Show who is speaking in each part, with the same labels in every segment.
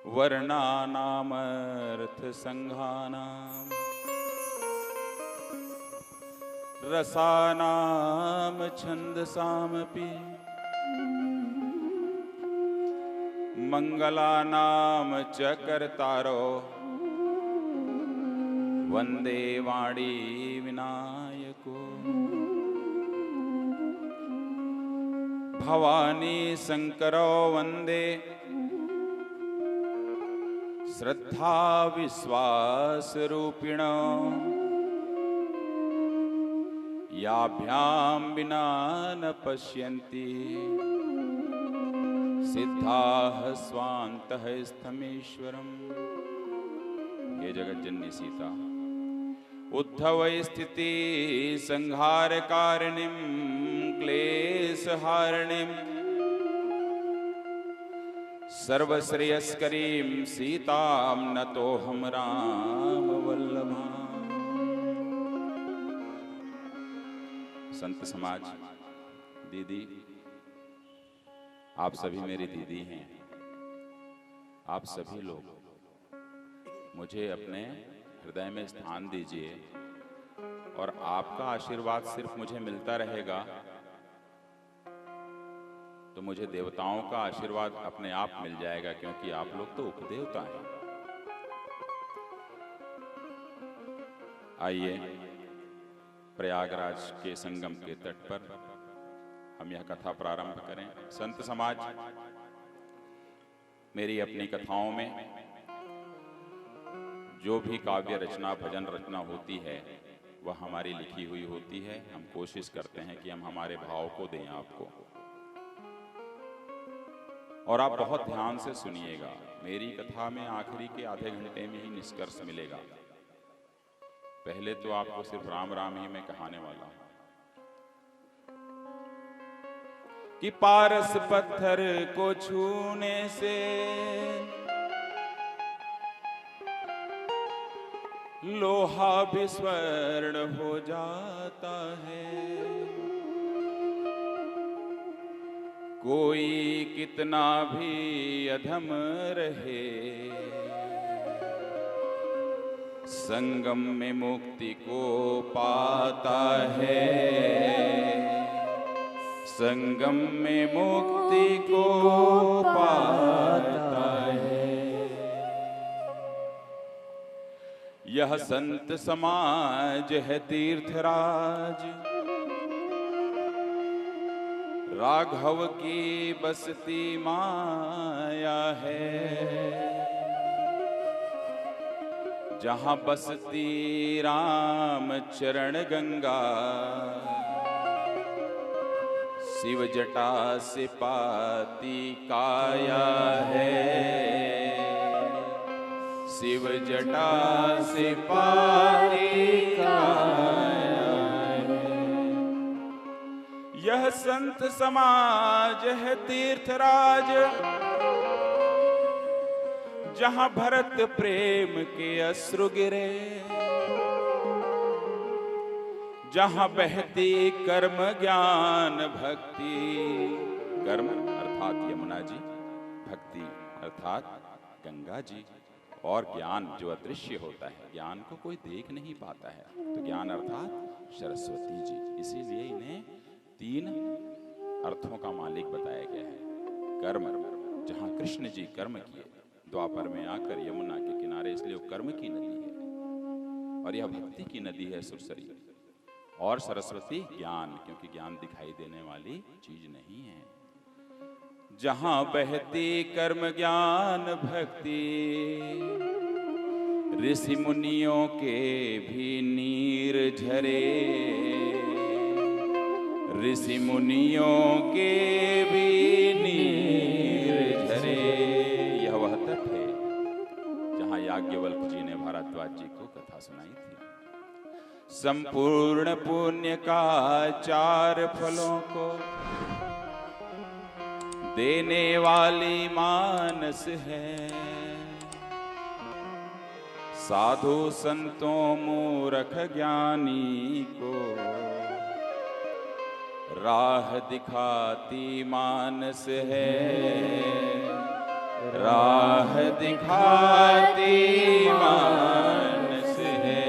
Speaker 1: वर्णानामर्थ संघानाम रसानाम छंदसामपि मंगलानाम च कर्तारो वंदे वाणी विनायको भवानी शंकरो वंदे श्रद्धा विश्वास रूपिणो याभ्यां विना न पश्यन्ति सिद्धाः स्वान्तः स्थमेश्वरम्। हे जगज्जननी सीता, उद्धव स्थिति संहारकारिणीं क्लेशहारिणीं सर्वश्रेयस्करीं सीतां नतोऽहं राम वल्लभाम्। संत समाज, दीदी, आप सभी मेरी दीदी हैं। आप सभी लोग मुझे अपने हृदय में स्थान दीजिए और आपका आशीर्वाद सिर्फ मुझे मिलता रहेगा तो मुझे देवताओं का आशीर्वाद अपने आप मिल जाएगा, क्योंकि आप लोग तो उपदेवता हैं। आइए प्रयागराज के संगम के तट पर हम यह कथा प्रारंभ करें। संत समाज, मेरी अपनी कथाओं में जो भी काव्य रचना, भजन रचना होती है वह हमारी लिखी हुई होती है। हम कोशिश करते हैं कि हम हमारे भाव को दें आपको, और आप बहुत ध्यान से सुनिएगा। मेरी कथा में आखिरी के आधे घंटे में ही निष्कर्ष मिलेगा। पहले तो आपको सिर्फ राम राम ही मैं कहाने वाला हूं कि पारस पत्थर को छूने से लोहा भी स्वर्ण हो जाता है। कोई कितना भी अधम रहे, संगम में मुक्ति को पाता है। संगम में मुक्ति को पाता है। यह संत समाज है तीर्थराज, राघव की बसती माया है। जहाँ बसती राम चरण गंगा, शिव जटा से पाती काया है। शिव जटा से पाती काया है। यह संत समाज है तीर्थराज, जहां भरत प्रेम के अश्रु गिरे। जहां बहती कर्म ज्ञान भक्ति, कर्म अर्थात यमुना जी, भक्ति अर्थात गंगा जी, और ज्ञान जो अदृश्य होता है, ज्ञान को कोई देख नहीं पाता है, तो ज्ञान अर्थात सरस्वती जी। इसीलिए इन्हें 3 अर्थों का मालिक बताया गया है। कर्म, जहां कृष्ण जी कर्म किए द्वापर में आकर यमुना के किनारे, इसलिए वो कर्म की नदी है। और यह भक्ति की नदी है सुरसरी। और सरस्वती ज्ञान, क्योंकि ज्ञान दिखाई देने वाली चीज नहीं है। जहां बहती कर्म ज्ञान भक्ति, ऋषि मुनियों के भी नीर झरे। ऋषि मुनियों के भी नीर झरे। यह वह तट है जहां याज्ञवल्क्य जी ने भारद्वाज जी को कथा सुनाई थी। संपूर्ण पुण्य का 4 फलों को देने वाली मानस है। साधु संतों मूर्ख ज्ञानी को राह दिखाती मानस है। राह राह दिखाती मानस है।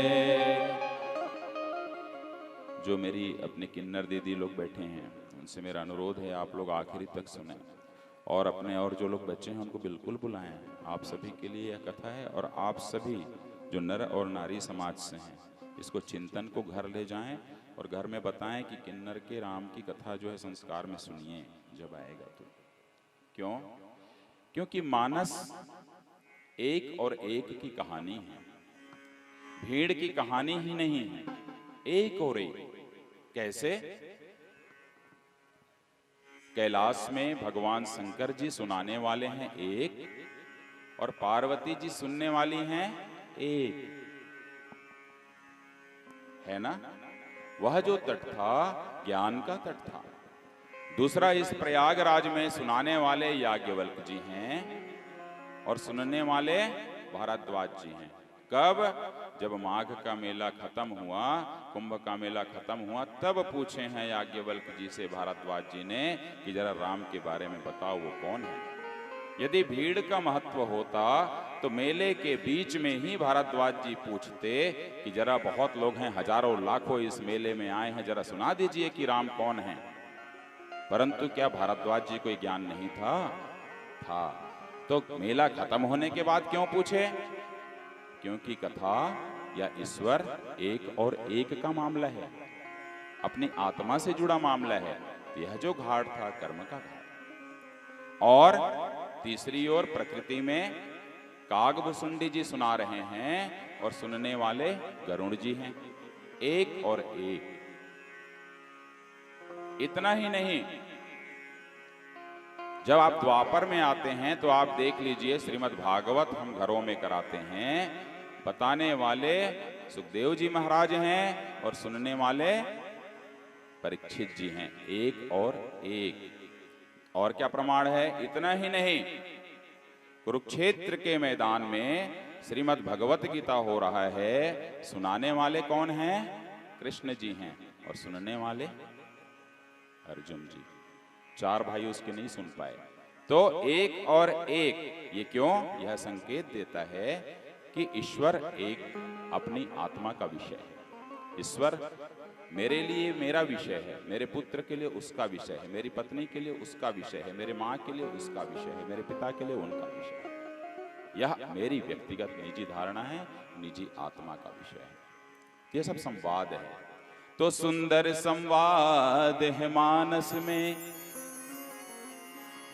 Speaker 1: जो मेरी अपने किन्नर दीदी लोग बैठे हैं उनसे मेरा अनुरोध है आप लोग आखिरी तक सुने और अपने और जो लोग बच्चे हैं उनको बिल्कुल बुलाएं। आप सभी के लिए यह कथा है और आप सभी जो नर और नारी समाज से हैं इसको चिंतन को घर ले जाएं और घर में बताएं कि किन्नर के राम की कथा जो है संस्कार में सुनिए जब आएगा तो। क्यों? क्योंकि मानस एक और एक की कहानी है, भीड़ की कहानी ही नहीं है, एक और एक। कैसे? कैलाश में भगवान शंकर जी सुनाने वाले हैं एक और पार्वती जी सुनने वाली हैं एक, है ना? वह जो तट था ज्ञान का तट था। दूसरा, इस प्रयागराज में सुनाने वाले याज्ञवल्क्य जी हैं और सुनने वाले भारद्वाज जी हैं। कब? जब माघ का मेला खत्म हुआ, कुंभ का मेला खत्म हुआ, तब पूछे हैं याज्ञवल्क्य जी से भारद्वाज जी ने कि जरा राम के बारे में बताओ वो कौन है। यदि भीड़ का महत्व होता तो मेले के बीच में ही भारद्वाज जी पूछते कि जरा बहुत लोग हैं, हजारों लाखों इस मेले में आए हैं, जरा सुना दीजिए कि राम कौन है। परंतु क्या भारद्वाज जी को ज्ञान नहीं था? था। तो मेला खत्म होने के बाद क्यों पूछे? क्योंकि कथा या ईश्वर एक और एक का मामला है, अपनी आत्मा से जुड़ा मामला है। यह जो घाट था कर्म का घाट। और तीसरी ओर प्रकृति में कागभुसुंडी जी सुना रहे हैं और सुनने वाले गरुड़ जी हैं, एक और एक। इतना ही नहीं, जब आप द्वापर में आते हैं तो आप देख लीजिए श्रीमद् भागवत हम घरों में कराते हैं, बताने वाले सुखदेव जी महाराज हैं और सुनने वाले परीक्षित जी हैं, एक और एक। और क्या प्रमाण है? इतना ही नहीं, कुरुक्षेत्र के मैदान में श्रीमद् भगवत गीता हो रहा है, सुनाने वाले कौन हैं? कृष्ण जी हैं और सुनने वाले अर्जुन जी। चार भाई उसके नहीं सुन पाए। तो एक और एक, ये क्यों? यह संकेत देता है कि ईश्वर एक अपनी आत्मा का विषय है। ईश्वर मेरे लिए मेरा विषय है, मेरे पुत्र के लिए उसका विषय है, मेरी पत्नी के लिए उसका विषय है, मेरे माँ के लिए उसका विषय है, मेरे पिता के लिए उनका विषय है। यह मेरी व्यक्तिगत निजी धारणा है, निजी आत्मा का विषय है। यह सब संवाद है। तो सुंदर संवाद है मानस में,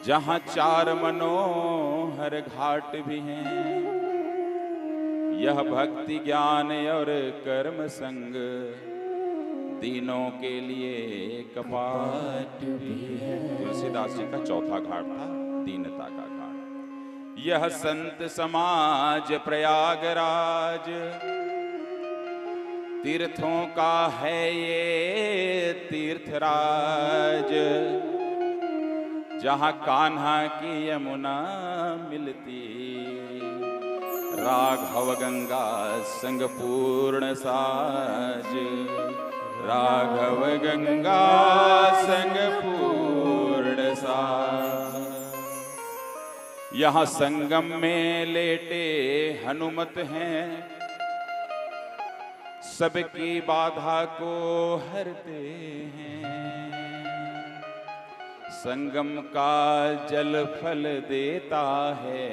Speaker 1: जहां चार मनोहर घाट भी हैं। यह भक्ति ज्ञान और कर्म संग तीनों के लिए कपाट भी है। तुलसीदास जी का चौथा घाट था दीनता का घाट। यह संत समाज प्रयागराज तीर्थों का है ये तीर्थराज, जहां कान्हा की यमुना मिलती, राघव गंगा संग पूर्ण साज, राघव गंगा संग पूर्ण साज। यहाँ संगम में लेटे हनुमत हैं, सबकी बाधा को हरते हैं। संगम का जल फल देता है,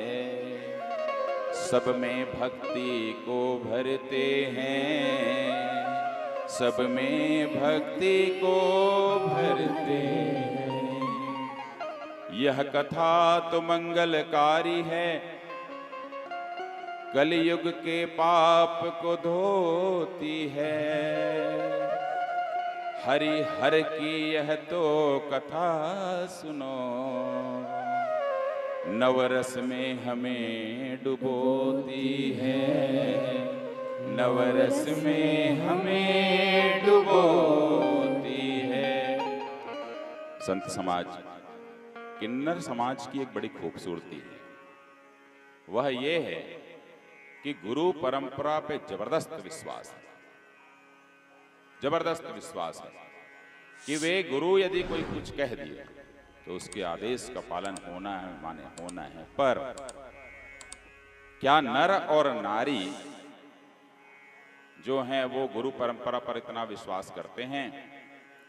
Speaker 1: सब में भक्ति को भरते हैं, सब में भक्ति को भरते हैं। यह कथा तो मंगलकारी है, कलयुग के पाप को धोती है। हरि हर की यह तो कथा सुनो, नवरस में हमें डुबोती है, नवरस में हमें डुबोती है। संत समाज, किन्नर समाज की एक बड़ी खूबसूरती है, वह ये है कि गुरु परंपरा पे जबरदस्त विश्वास है, जबरदस्त विश्वास है कि वे गुरु यदि कोई कुछ कह दिए तो उसके आदेश का पालन होना है, माने होना है। पर क्या नर और नारी जो हैं वो गुरु परंपरा पर इतना विश्वास करते हैं?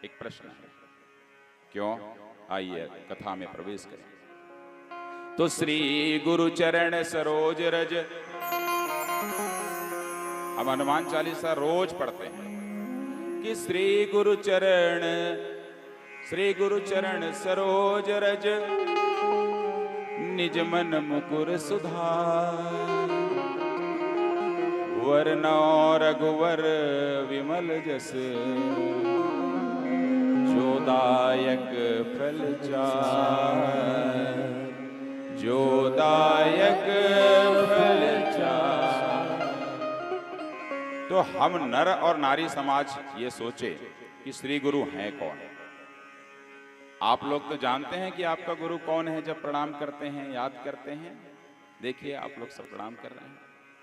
Speaker 1: एक प्रश्न है। क्यों? आइए कथा में प्रवेश करें। तो श्री गुरु चरण सरोज रज, हम हनुमान चालीसा रोज पढ़ते हैं कि श्री गुरु चरण सरोज रज, निज मन मुकुर सुधार, वरनौ रघुवर विमल जस, जो दायक फल चार, जो दायक फल चार। तो हम नर और नारी समाज ये सोचे कि श्री गुरु हैं कौन? आप लोग तो जानते हैं कि आपका गुरु कौन है जब प्रणाम करते हैं, याद करते हैं। देखिए आप लोग सब प्रणाम कर रहे हैं,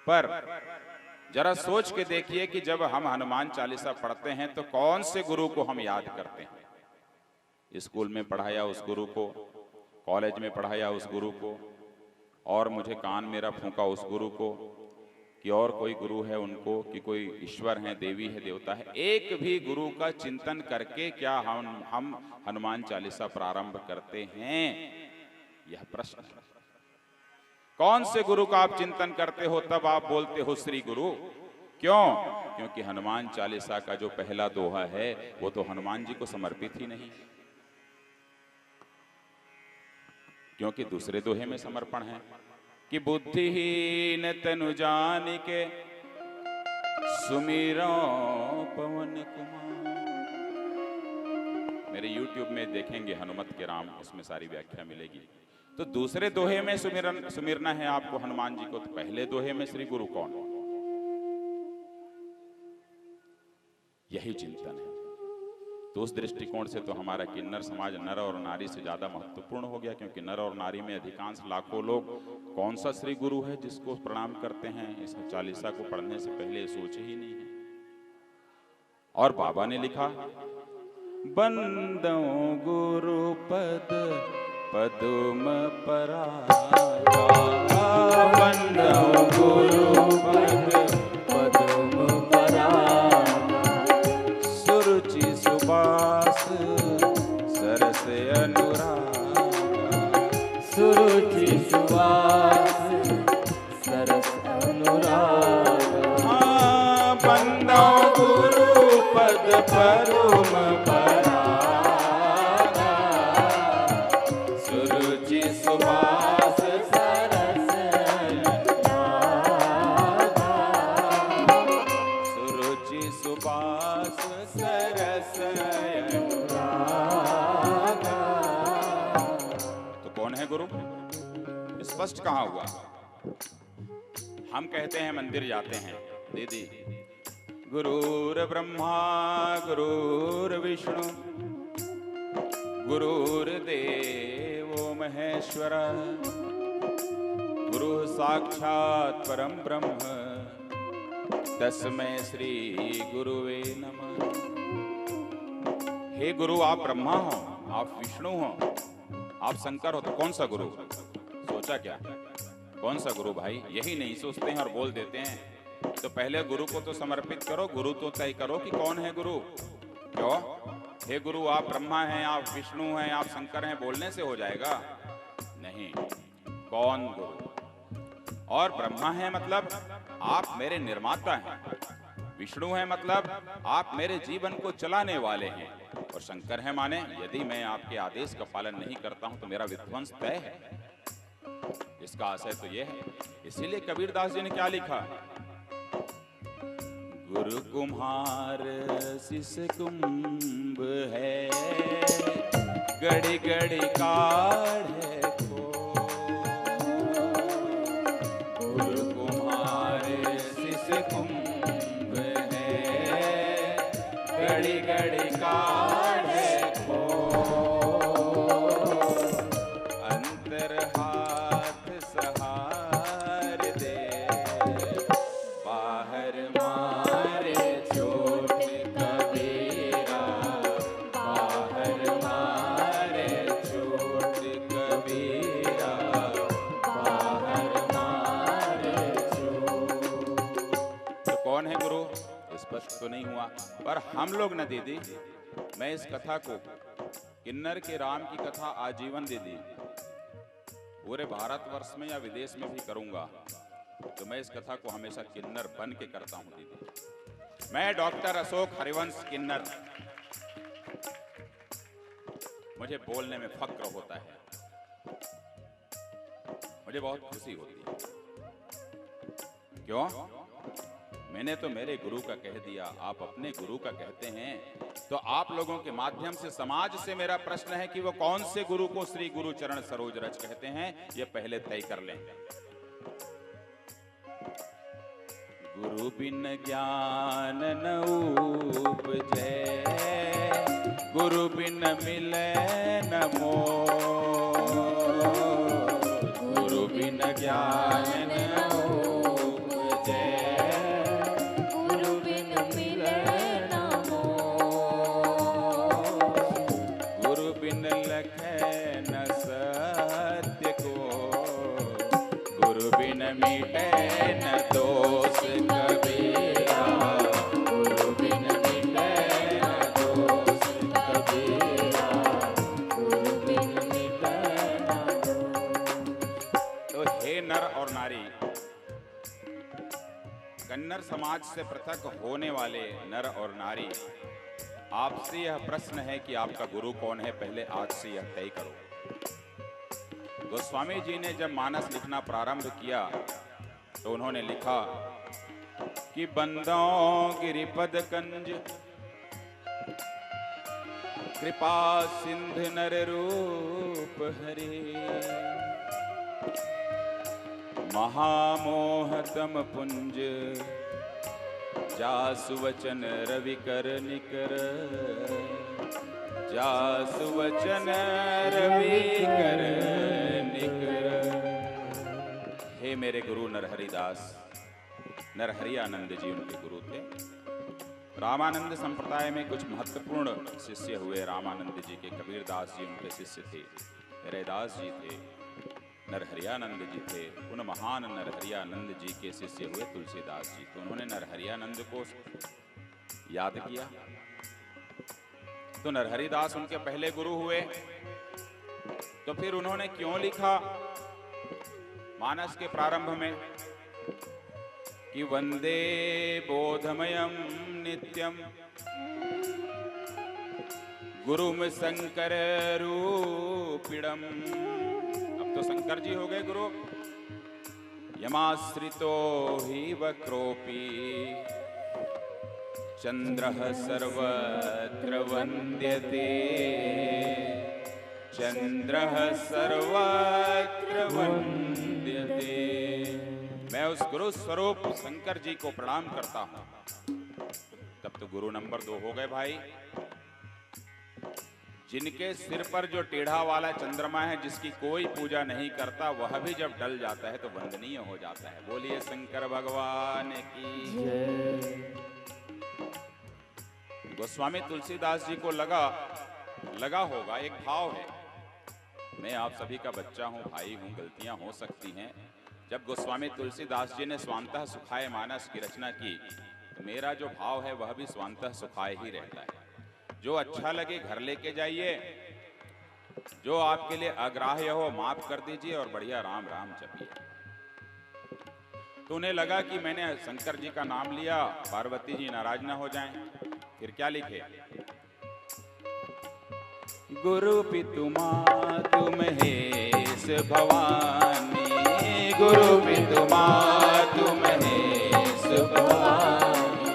Speaker 1: पर जरा सोच के देखिए कि जब हम हनुमान चालीसा पढ़ते हैं तो कौन से गुरु को हम याद करते हैं? स्कूल में पढ़ाया उस गुरु को, कॉलेज में पढ़ाया उस गुरु को, और मुझे कान मेरा फूंका उस गुरु को, कि और कोई गुरु है उनको, कि कोई ईश्वर है, देवी है, देवता है। एक भी गुरु का चिंतन करके क्या हम हनुमान चालीसा प्रारंभ करते हैं? यह प्रश्न है। कौन से गुरु का आप चिंतन करते हो तब आप बोलते हो श्री गुरु? क्यों? क्योंकि हनुमान चालीसा का जो पहला दोहा है वो तो हनुमान जी को समर्पित ही नहीं, क्योंकि दूसरे दोहे में समर्पण है कि बुद्धिहीन तनु जानिके सुमिरो पवन कुमार। मेरे YouTube में देखेंगे हनुमत के राम, उसमें सारी व्याख्या मिलेगी। तो दूसरे दोहे में सुमिरना है आपको हनुमान जी को, तो पहले दोहे में श्री गुरु कौन? यही चिंतन है। तो उस दृष्टिकोण से तो हमारा किन्नर समाज नर और नारी से ज्यादा महत्वपूर्ण हो गया, क्योंकि नर और नारी में अधिकांश लाखों लोग कौन सा श्री गुरु है जिसको प्रणाम करते हैं, इस चालीसा को पढ़ने से पहले सोचे ही नहीं है। और बाबा ने लिखा, बंदो गुरु पद पदुम परागा, बंदो गुरु पद पदुम परागा, सुरुचि सुबास सरस अनुरागा,
Speaker 2: सुरुचि सुबास सरस अनुरागा।
Speaker 1: बंदो गुरु पद पदुम परागा, सुरुचि सुबास सरस अनुरागा, सुरुचि सुबास सरस अनुरागा। तो कौन है गुरु? स्पष्ट कहाँ हुआ? हम कहते हैं, मंदिर जाते हैं, दीदी गुरुर ब्रह्मा गुरुर्विष्णु गुरुर्देवो महेश्वर, गुरु साक्षात् परम ब्रह्म तस्मै श्री गुरुवे नमः। हे गुरु, आप ब्रह्मा हो, आप विष्णु हो, आप शंकर हो, तो कौन सा गुरु? सोचा क्या? कौन सा गुरु भाई? यही नहीं सोचते हैं और बोल देते हैं। तो पहले गुरु को तो समर्पित करो, गुरु तो तय करो कि कौन है गुरु। क्यों? हे गुरु, आप ब्रह्मा हैं, आप विष्णु हैं, आप शंकर हैं, बोलने से हो जाएगा? नहीं। कौन गुरु? और ब्रह्मा है मतलब आप मेरे निर्माता हैं, विष्णु है मतलब आप मेरे जीवन को चलाने वाले हैं, और शंकर है माने यदि मैं आपके आदेश का पालन नहीं करता हूं तो मेरा विध्वंस तय है। इसका आशय तो यह है। इसीलिए कबीरदास जी ने क्या लिखा? गुरु कुम्हार शिष्य कुंभ है, गड़ी गड़ी काढ़े को। गुरु कुम्हार शिष्य कुंभ है, गड़ी गड़ी काढ़े को। अंतर हाथ सहार दे, बाहर मारे चोट कबीरा, बाहर मारे चोट कबीरा। स्पष्ट तो नहीं हुआ, पर हम लोग न दीदी, मैं इस कथा को किन्नर के राम की कथा आजीवन दीदी पूरे भारतवर्ष में या विदेश में भी करूंगा, तो मैं इस कथा को हमेशा किन्नर बन के करता हूं दीदी। मैं डॉक्टर अशोक हरिवंश किन्नर, मुझे बोलने में फक्र होता है, मुझे बहुत खुशी होती है। क्यों? मैंने तो मेरे गुरु का कह दिया, आप अपने गुरु का कहते हैं, तो आप लोगों के माध्यम से समाज से मेरा प्रश्न है कि वो कौन से गुरु को श्री गुरु चरण सरोज रज कहते हैं, ये पहले तय कर लें। गुरु बिन ज्ञान न उपजै, गुरु बिन मिले न मोह, गुरु बिन ज्ञान न उपजै,
Speaker 2: गुरु बिन मिले न मोह,
Speaker 1: गुरु बिन लखै न सत्य को, गुरु बिन मिटे न दोष कबीरा, गुरु बिन मिटे न दोष कबीरा, गुरु बिन मिटे न दोष। तो हे नर और नारी, कन्नर समाज से पृथक होने वाले नर और नारी, आपसे यह प्रश्न है कि आपका गुरु कौन है, पहले आज से यह तय करो। गोस्वामी जी ने जब मानस लिखना प्रारंभ किया तो उन्होंने लिखा कि बंदों गिरिपद कंज, कृपा सिंध नर रूप हरे, महामोहतम पुंज, जासु वचन रवि कर निकर, जासु वचन रवि कर निकर। हे मेरे गुरु नरहरिदास, नरहरियानंद जी उनके गुरु थे। रामानंद संप्रदाय में कुछ महत्वपूर्ण शिष्य हुए। रामानंद जी के कबीरदास जी उनके शिष्य थे, रैदास जी थे, नरहरियानंद जी थे। उन महान नरहरियानंद जी के शिष्य हुए तुलसीदास जी। तो उन्होंने नरहरियानंद को याद किया, तो नरहरिदास उनके पहले गुरु हुए। तो फिर उन्होंने क्यों लिखा मानस के प्रारंभ में कि वंदे बोधमयम नित्यम गुरुम शंकर रूपिणम। अब तो शंकर जी हो गए गुरु। यमाश्रितो हि वक्रोपि चंद्रः सर्वत्र वन्द्यते, चंद्रः सर्वत्र वन्द्यते। मैं उस गुरु स्वरूप शंकर जी को प्रणाम करता हूं। तब तो गुरु नंबर 2 हो गए भाई, जिनके सिर पर जो टेढ़ा वाला चंद्रमा है, जिसकी कोई पूजा नहीं करता, वह भी जब डल जाता है तो वंदनीय हो जाता है। बोलिए शंकर भगवान की जय। गोस्वामी तुलसीदास जी को लगा होगा, एक भाव है, मैं आप सभी का बच्चा हूं, भाई हूं, गलतियां हो सकती हैं। जब गोस्वामी तुलसीदास जी ने स्वांतः सुखाय मानस की रचना की, तो मेरा जो भाव है वह भी स्वांतः सुखाय ही रहता है। जो अच्छा लगे घर लेके जाइए, जो आपके लिए अग्राह्य हो माफ कर दीजिए और बढ़िया राम राम जपिए। तो उन्हें लगा कि मैंने शंकर जी का नाम लिया, पार्वती जी नाराज ना हो जाएं। फिर क्या लिखे? गुरु पितु मातु महेश भवानी, गुरु पितु मातु महेश भवानी,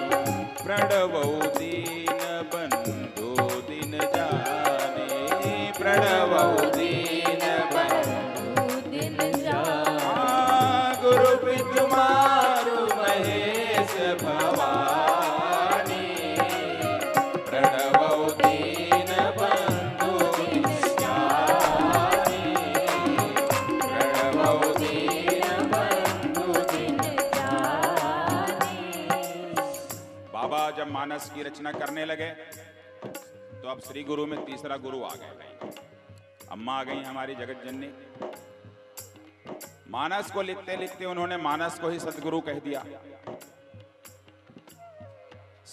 Speaker 1: प्रणवौ दीन बंधु दिन जाने, प्रणवौ दीन बंधु दिन जाने, गुरु पितु मातु महेश भवानी, प्रणवौ दीन बंधु दिन जाने, प्रणवौ दीन बंधु दिन जाने। बाबा जब मानस की रचना करने लगे तो अब श्री गुरु में तीसरा गुरु आ गए भाई। अम्मा आ गई हमारी जगत जननी। मानस को लिखते लिखते उन्होंने मानस को ही सदगुरु कह दिया।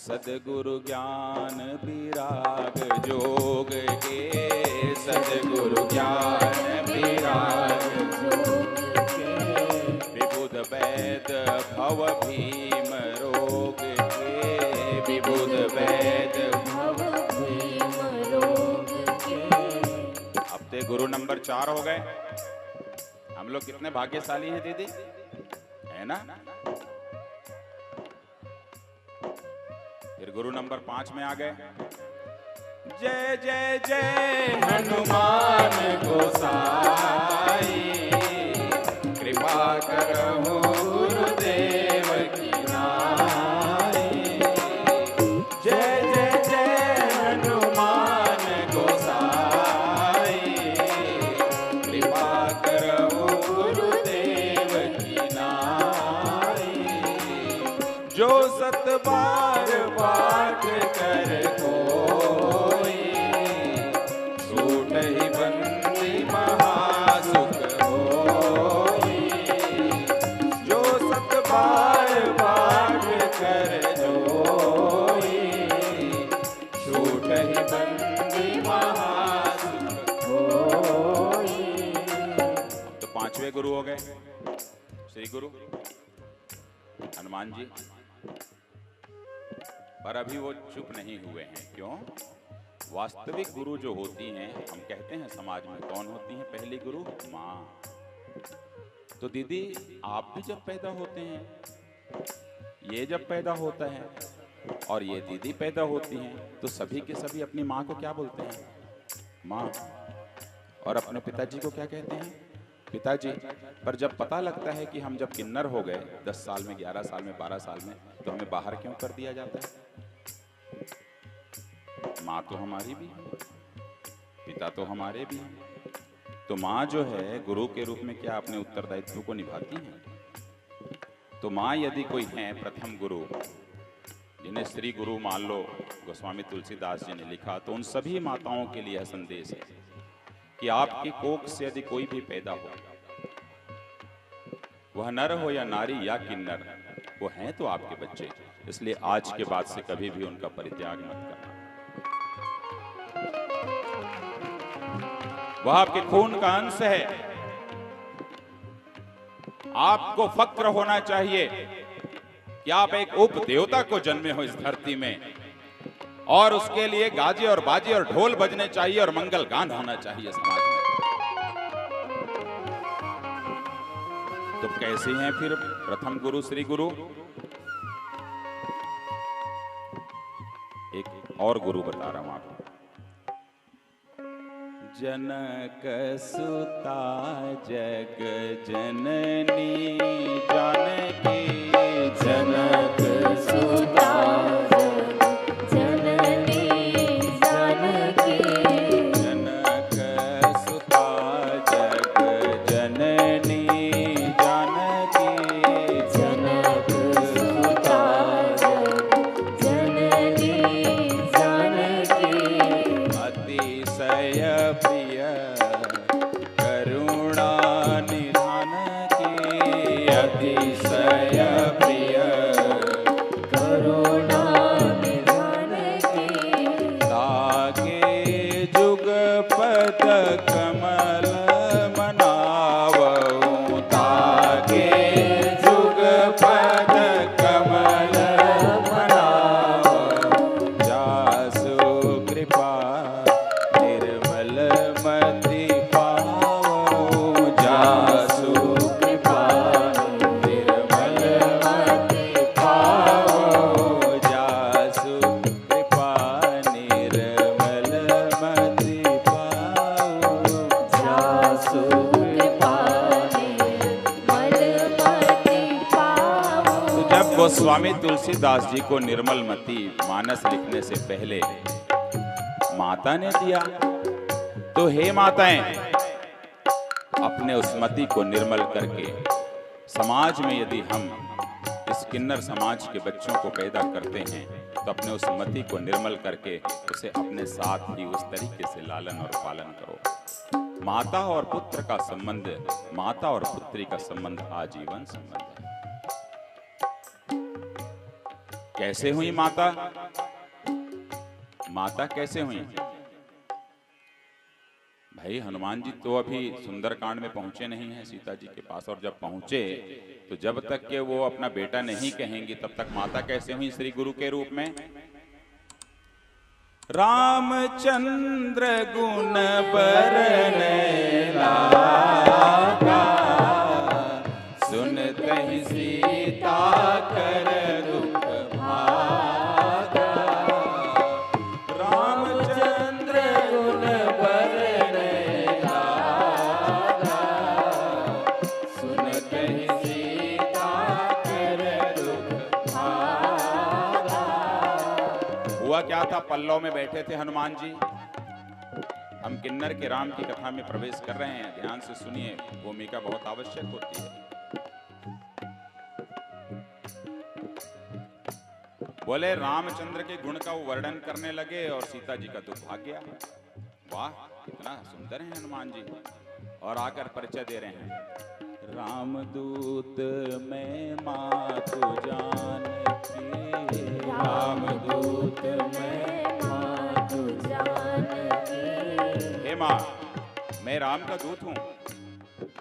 Speaker 1: सदगुरु ज्ञान विराग जोग के, सदगुरु ज्ञान विराग
Speaker 2: जोग के,
Speaker 1: विबुध वैद भव भीम रोग के, विबुध वैद
Speaker 2: भव भीम रोग के।
Speaker 1: अब ते गुरु नंबर 4 हो गए। हम लोग कितने भाग्यशाली हैं दीदी, है ना। फिर गुरु नंबर 5 में आ गए। जय जय जय हनुमान गोसाई, कृपा करहु गुरुदेव की नाई। जय जय जय हनुमान गोसाई, कृपा करहु गुरुदेव की नाई। जो सत बार पाठ कर कोई, छूट ही बंदी महासुख होई। जो सत बार पाठ कर जोई, छूट ही बंदी महासुख होई। तो 5वें गुरु हो गए श्री गुरु हनुमान जी। पर अभी वो चुप नहीं हुए हैं। क्यों? वास्तविक गुरु जो होती हैं, हम कहते हैं समाज में कौन होती हैं पहली गुरु? माँ। तो दीदी आप भी जब पैदा होते हैं, ये जब पैदा होता है और ये दीदी पैदा होती हैं, तो सभी के सभी अपनी माँ को क्या बोलते हैं? माँ। और अपने पिताजी को क्या कहते हैं? पिताजी। पर जब पता लगता है कि हम जब किन्नर हो गए 10 साल में, 11 साल में, 12 साल में, तो हमें बाहर क्यों कर दिया जाता है? माँ तो हमारी भी है, पिता तो हमारे भी हैं। तो माँ जो है गुरु के रूप में क्या अपने उत्तरदायित्व को निभाती है? तो माँ यदि कोई है प्रथम गुरु, जिन्हें श्री गुरु मान लो गोस्वामी तुलसीदास जी ने लिखा, तो उन सभी माताओं के लिए यह संदेश है कि आपकी कोख से यदि कोई भी पैदा हो, वह नर हो या नारी या किन्नर, वो हैं तो आपके बच्चे। इसलिए आज के बाद से कभी भी उनका परित्याग मत करना। वह आपके खून का अंश है। आपको फक्र होना चाहिए कि आप एक उप देवता को जन्मे हो इस धरती में, और उसके लिए गाजे और बाजे और ढोल बजने चाहिए और मंगल गान होना चाहिए समाज में। तो कैसे हैं फिर प्रथम गुरु श्री गुरु? एक और गुरु बता रहा हूं आपको। जनक सुता जग जननी जानकी, जनक
Speaker 2: सुता जननी जानकी,
Speaker 1: जनक सुता जग जननी जानकी,
Speaker 2: जनक सुता जननी जानकी।
Speaker 1: अतिशय प्रिय करुणा निधान की, अतिशय प्रिय
Speaker 2: करुणा निधान की।
Speaker 1: ताके जुग पद कमल मनावऊं, ताके जुग पद कमल मनावऊं। जासु कृपा निर्मल मति पावऊं, जासु कृपा निर्मल मति पावऊं, जासु कृपा निर्मल मति पावऊं।
Speaker 2: जासु कृपा निर्मल मति पावो।
Speaker 1: तो जब गोस्वामी तुलसीदास जी को निर्मल मति मानस लिखने से पहले माता ने दिया, तो हे माताएं, अपने उस मति को निर्मल करके समाज में यदि हम इस किन्नर समाज के बच्चों को पैदा करते हैं, तो अपने उस मति को निर्मल करके उसे अपने साथ ही उस तरीके से लालन और पालन करो। माता और पुत्र का संबंध, माता और पुत्री का संबंध आजीवन संबंध है। कैसे हुई माता? माता कैसे हुई? भाई हनुमान जी तो अभी सुंदरकांड में पहुंचे नहीं हैं सीता जी के पास, और जब पहुंचे तो जब तक के वो अपना बेटा नहीं कहेंगी तब तक माता कैसे हुई श्री गुरु के रूप में? रामचंद्र गुण बरने लागा, सुनते सीता कर दुख भागा। रामचंद्र गुण बरने लागा, सुनते सीता कर दुख भागा। हुआ क्या था? पल्लव में बैठे थे हनुमान जी। हम किन्नर के राम की कथा में प्रवेश कर रहे हैं, ध्यान से सुनिए, भूमिका बहुत आवश्यक होती है। बोले रामचंद्र के गुण का वो वर्णन करने लगे और सीता जी का दुख भाग गया। वाह, कितना सुंदर है हनुमान जी। और आकर परिचय दे रहे हैं, रामदूत मैं मातु जानकी, रामदूत मैं मातु जानकी। हे माँ, मैं राम का दूत हूँ।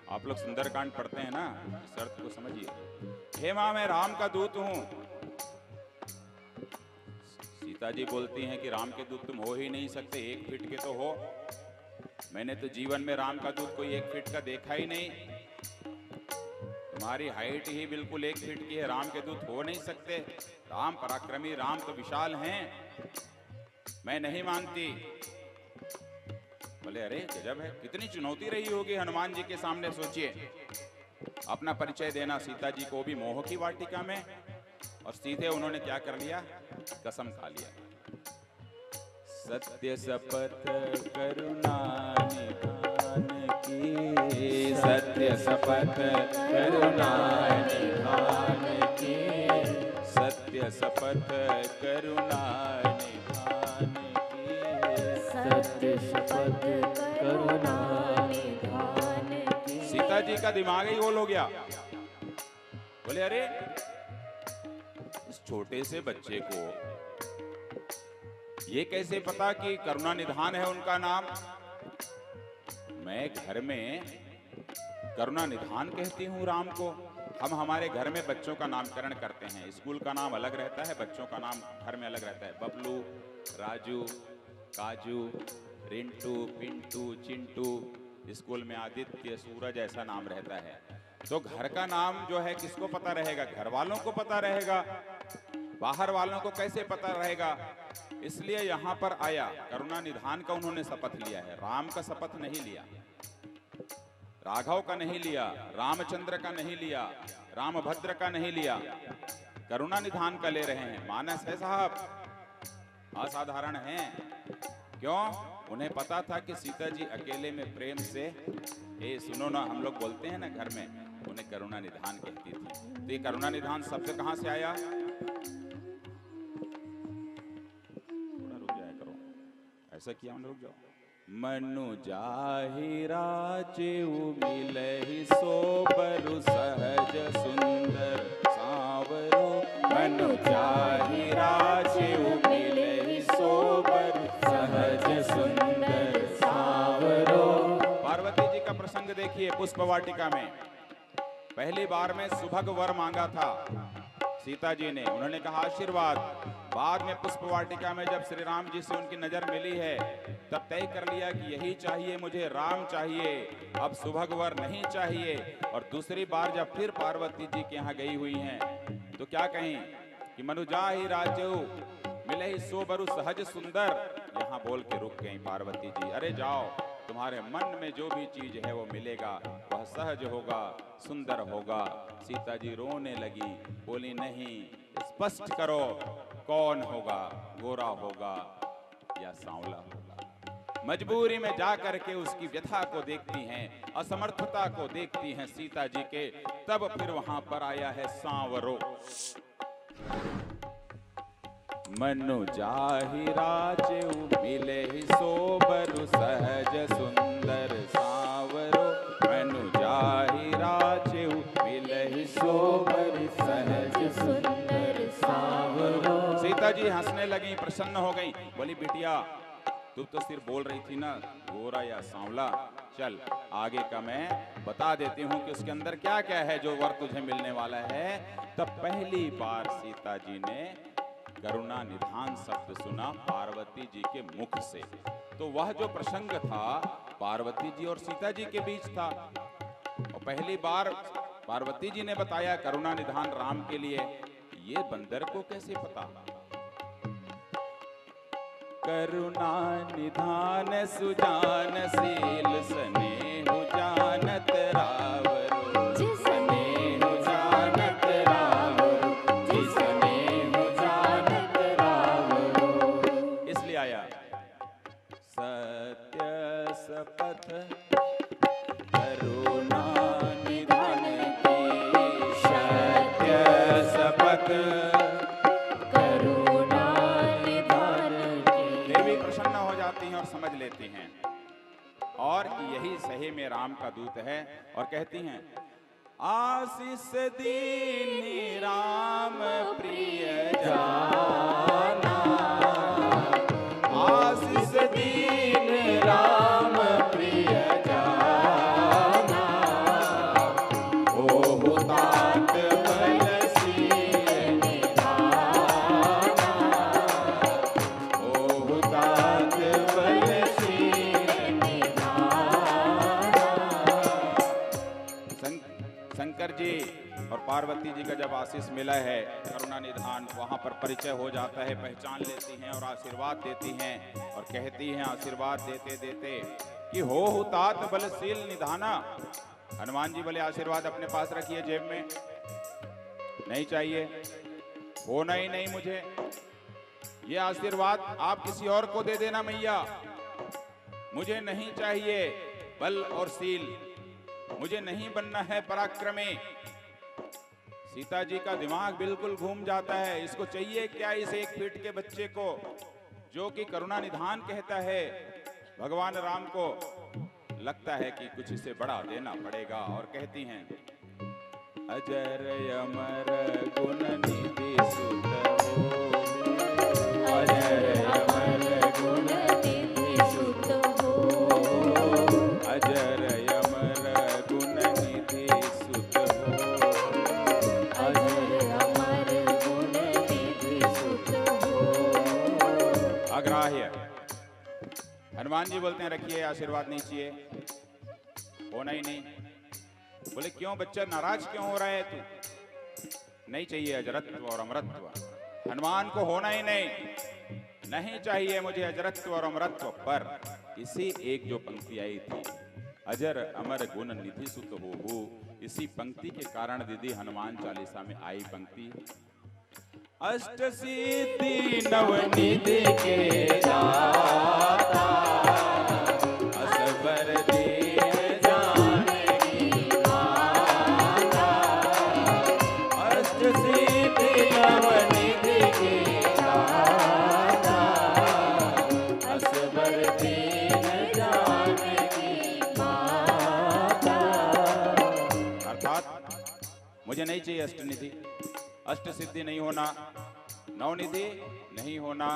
Speaker 1: आप लोग सुंदरकांड पढ़ते हैं ना, इस अर्थ को समझिए। हे माँ, मैं राम का दूत हूँ। सीता जी बोलती हैं कि राम के दूत तुम हो ही नहीं सकते, 1 फीट के तो हो। मैंने तो जीवन में राम का दूत कोई 1 फीट का देखा ही नहीं। तुम्हारी हाइट ही बिल्कुल 1 फीट की है, राम के दूत हो नहीं सकते। राम पराक्रमी, राम तो विशाल हैं, मैं नहीं मानती। बोले अरे गजब है, कितनी चुनौती रही होगी हनुमान जी के सामने। सोचिए, अपना परिचय देना सीता जी को भी मोह की वाटिका में, और सीधे उन्होंने क्या कर लिया? कसम खा लिया। सत्य शपथ करुणा निधान की, सत्य शपथ करुणा निधान की, सत्य शपथ करुणा निधान की, सत्य शपथ करुणा निधान की। सीता जी का दिमाग ही गोल हो गया। बोले अरे इस छोटे से बच्चे को ये कैसे पता कि करुणा निधान है उनका नाम? मैं घर में करुणा निधान कहती हूँ राम को। हम हमारे घर में बच्चों का नामकरण करते हैं, स्कूल का नाम अलग रहता है, बच्चों का नाम घर में अलग रहता है। बबलू, राजू, काजू, रिंटू, पिंटू, चिंटू, स्कूल में आदित्य, सूरज, ऐसा नाम रहता है। तो घर का नाम जो है किसको पता रहेगा? घर वालों को पता रहेगा, बाहर वालों को कैसे पता रहेगा? इसलिए यहां पर आया, करुणा निधान का उन्होंने शपथ लिया है। राम का शपथ नहीं लिया, राघव का नहीं लिया, रामचंद्र का नहीं लिया, रामभद्र का नहीं लिया, करुणा निधान का ले रहे हैं। मानस है साहब, असाधारण हैं। क्यों? उन्हें पता था कि सीता जी अकेले में प्रेम से, ए सुनो ना, हम लोग बोलते हैं ना घर में, उन्हें करुणा निधान कहती थी। तो ये करुणा निधान शब्द कहां से आया? थोड़ा रुक जाया करो, ऐसा किया हम रुक जाओ। मनु जाहि राजेउ मिलहि सोबरु सहज सुंदर सांवरो, मनु जाहि राजेउ मिलहि सोबरु सहज सुंदर सांवरो। पार्वती जी का प्रसंग देखिए पुष्प वाटिका में। पहली बार में सुभग वर मांगा था सीता जी ने, उन्होंने कहा आशीर्वाद। बाद में पुष्प वाटिका में जब श्री राम जी से उनकी नजर मिली है, तब तय कर लिया कि यही चाहिए मुझे, राम चाहिए, अब सुभग वर नहीं चाहिए। और दूसरी बार जब फिर पार्वती जी के यहाँ गई हुई हैं, तो क्या कहीं कि मनु जाहि राजो मिलहि सोबरु सहज सुंदर। यहाँ बोल के रुक गई पार्वती जी, अरे जाओ, तुम्हारे मन में जो भी चीज है वो मिलेगा, वह सहज होगा, सुंदर होगा। सीता जी रोने लगी, बोली नहीं, स्पष्ट करो कौन होगा, गोरा होगा या सांवला होगा। मजबूरी में जा करके उसकी व्यथा को देखती हैं, असमर्थता को देखती हैं सीता जी के। तब फिर वहां पर आया है सांवरो। मनु जाहि राजेउ मिलहि सोबरु सहज सुंदर सांवरो, मनु जाहि राजेउ मिलहि सोबरु सहज सुंदर सांवरो। जी हंसने लगी, प्रसन्न हो गई, बोली बिटिया तू तो सिर्फ बोल रही थी ना गोरा या सांवला, चल आगे का मैं बता देती हूँ कि उसके अंदर क्या क्या है जो वर तुझे मिलने वाला है। तब पहली बार सीता जी ने करुणा निधान शब्द सुना पार्वती जी के मुख से। तो वह जो प्रसंग था पार्वती जी और सीता जी के बीच था, और पहली बार पार्वती जी ने बताया करुणा निधान राम के लिए। ये बंदर को कैसे पता? करुणा निधान सुजान शील स्नेहु जानत रावरो, स्नेहु जानत रावरो, स्नेहु जानत रावरो। इसलिए आया सत्य शपथ करुणा निधान की, सत्य शपथ और समझ लेती हैं और यही सही में राम का दूत है। और कहती हैं आशीष दीनी राम प्रिय जाना, आशीष दीन राम प्रिय जाना, ओ तात बलशील निधाना, ओ तात शंकर जी और पार्वती जी का जब आशीष मिला है करुणा निधान, वहां पर परिचय हो जाता है, पहचान लेती हैं और आशीर्वाद देती हैं। और कहती हैं आशीर्वाद देते देते कि हो तात बलशील निधाना। हनुमान जी बोले आशीर्वाद अपने पास रखिए, जेब में नहीं चाहिए, होना ही नहीं मुझे। ये आशीर्वाद आप किसी और को दे देना मैया, मुझे नहीं चाहिए बल और शील, मुझे नहीं बनना है पराक्रमी। सीता जी का दिमाग बिल्कुल घूम जाता है, इसको चाहिए क्या इस 1 फीट के बच्चे को जो कि करुणा निधान कहता है भगवान राम को। लगता है कि कुछ इसे बढ़ा देना पड़ेगा और कहती हैं अजर अमर गुण निधि सुत हो, अजर अमर गुण निधि सुत हो, अजर हनुमान जी बोलते हैं रखिए, आशीर्वाद नहीं चाहिए, होना ही नहीं। बोले क्यों बच्चा नाराज क्यों हो रहा है तू? नहीं चाहिए अजरत्व और अमरत्व, हनुमान को होना ही नहीं, नहीं चाहिए मुझे अजरत्व और अमरत्व। पर इसी एक जो पंक्ति आई थी अजर अमर गुण निधि सुत हो, इसी पंक्ति के कारण दीदी हनुमान चालीसा में आई पंक्ति अष्ट सिद्धि नवनिधि के दाता, असबर दीन जानकी माता, अष्ट सिद्धि नवनिधि के दाता, असबर दीन जानकी माता। अर्थात मुझे नहीं चाहिए अष्टनिधि, अष्ट सिद्धि नहीं होना, नवनिधि नहीं होना,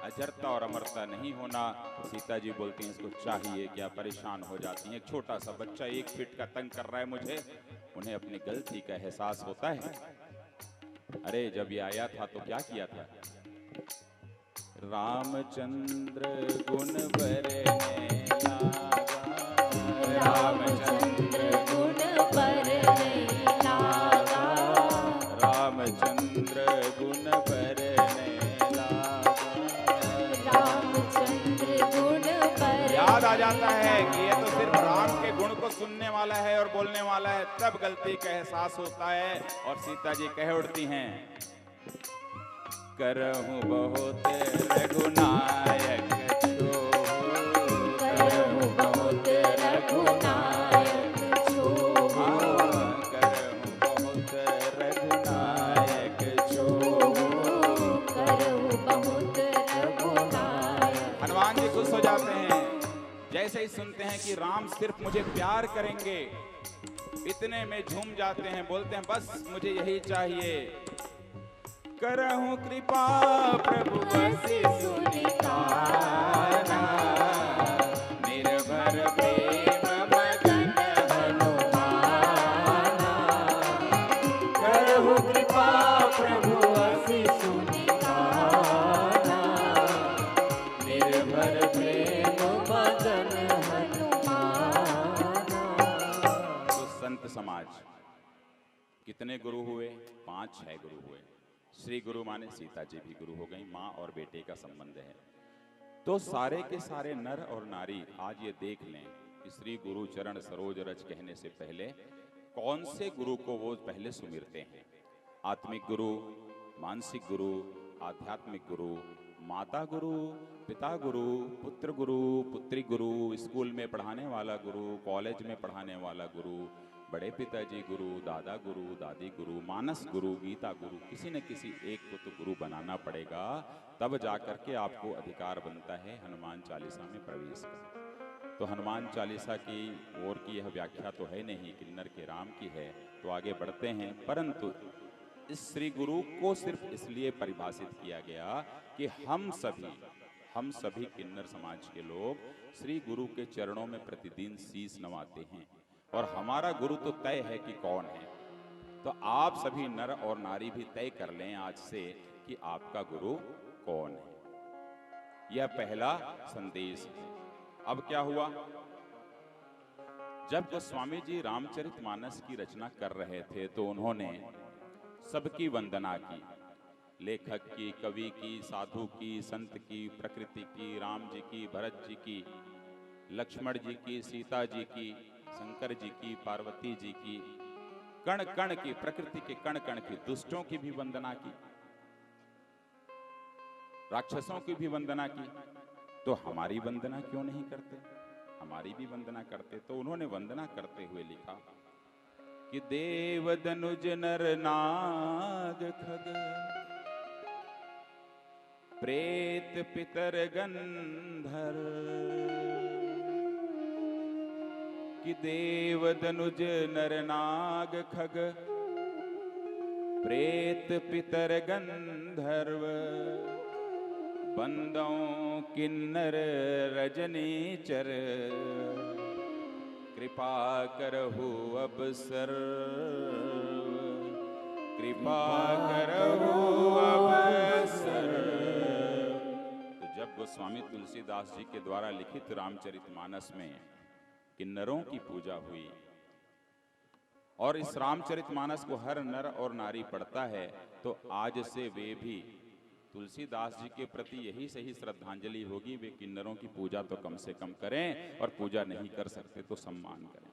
Speaker 1: अजरता और अमरता नहीं होना। सीता जी बोलती हैं इसको चाहिए क्या, परेशान हो जाती हैं। एक छोटा सा बच्चा 1 फीट का तंग कर रहा है मुझे, उन्हें अपनी गलती का एहसास होता है। अरे जब ये आया था तो क्या किया था? रामचंद्र गुण बरने लागा, रामचंद्र गुण बरने लागा, रामचंद्र गुण बरने लागा, रामचंद्र गुण बरने। याद आ जाता है कि ये तो सिर्फ राम के गुण को सुनने वाला है और बोलने वाला है, तब गलती का एहसास होता है। और सीता जी कह उठती हैं करहूं बहुत रघुनायक छोहू, करहूं बहुत रघुनायक छोहू, करहूं बहुत रघुनायक छोहू, करहूं बहुत रघुनायक। हनुमान जी खुश हो जाते हैं जैसे ही सुनते हैं कि राम सिर्फ मुझे प्यार करेंगे, इतने में झूम जाते हैं, बोलते हैं बस मुझे यही चाहिए। करहु कृपा प्रभु बसी सुनिताना, निर्भर प्रेम मगन हनुमाना।
Speaker 2: करहु कृपा प्रभु बसी सुनिताना, निर्भर प्रेम मगन हनुमाना।
Speaker 1: तो संत समाज कितने गुरु हुए? 5-6 गुरु हुए। श्री गुरु माने सीता जी भी गुरु हो गई, माँ और बेटे का संबंध है। तो सारे के सारे नर और नारी आज ये देख लें कि श्री गुरु चरण सरोज रज कहने से पहले कौन से गुरु को वो पहले सुमिरते हैं। आत्मिक गुरु, मानसिक गुरु, आध्यात्मिक गुरु, माता गुरु, पिता गुरु, पुत्र गुरु, पुत्री गुरु, स्कूल में पढ़ाने वाला गुरु, कॉलेज में पढ़ाने वाला गुरु, बड़े पिताजी गुरु, दादा गुरु, दादी गुरु, मानस गुरु, गीता गुरु, किसी न किसी एक को तो गुरु बनाना पड़ेगा, तब जाकर के आपको अधिकार बनता है हनुमान चालीसा में प्रवेश का। तो हनुमान चालीसा की ओर की यह व्याख्या तो है नहीं, किन्नर के राम की है, तो आगे बढ़ते हैं। परंतु इस श्री गुरु को सिर्फ इसलिए परिभाषित किया गया कि हम सभी किन्नर समाज के लोग श्री गुरु के चरणों में प्रतिदिन शीश नवाते हैं, और हमारा गुरु तो तय है कि कौन है। तो आप सभी नर और नारी भी तय कर लें आज से कि आपका गुरु कौन है। यह पहला संदेश है। अब क्या हुआ? जब गोस्वामी जी रामचरितमानस की रचना कर रहे थे तो उन्होंने सबकी वंदना की, लेखक की, कवि की, साधु की, संत की, प्रकृति की, राम जी की, भरत जी की, लक्ष्मण जी की, सीता जी की, शंकर जी की, पार्वती जी की, कण कण की, प्रकृति के कण कण की, दुष्टों की भी वंदना की, राक्षसों की भी वंदना की। तो हमारी वंदना क्यों नहीं करते? हमारी भी वंदना करते। तो उन्होंने वंदना करते हुए लिखा कि देव दनुज नर नाग खग, प्रेत पितर गंधर्व, कि देव दनुज नर नाग खग, प्रेत पितर गंधर्व, बंदों किन्नर रजनीचर, कृपा करहु अब सर्व, कृपा करहु अब सर्व। तो जब गोस्वामी तुलसीदास जी के द्वारा लिखित रामचरितमानस में किन्नरों की पूजा हुई, और इस रामचरितमानस को हर नर और नारी पढ़ता है, तो आज से वे भी तुलसीदास जी के प्रति यही सही श्रद्धांजलि होगी, वे किन्नरों की पूजा तो कम से कम करें, और पूजा नहीं कर सकते तो सम्मान करें।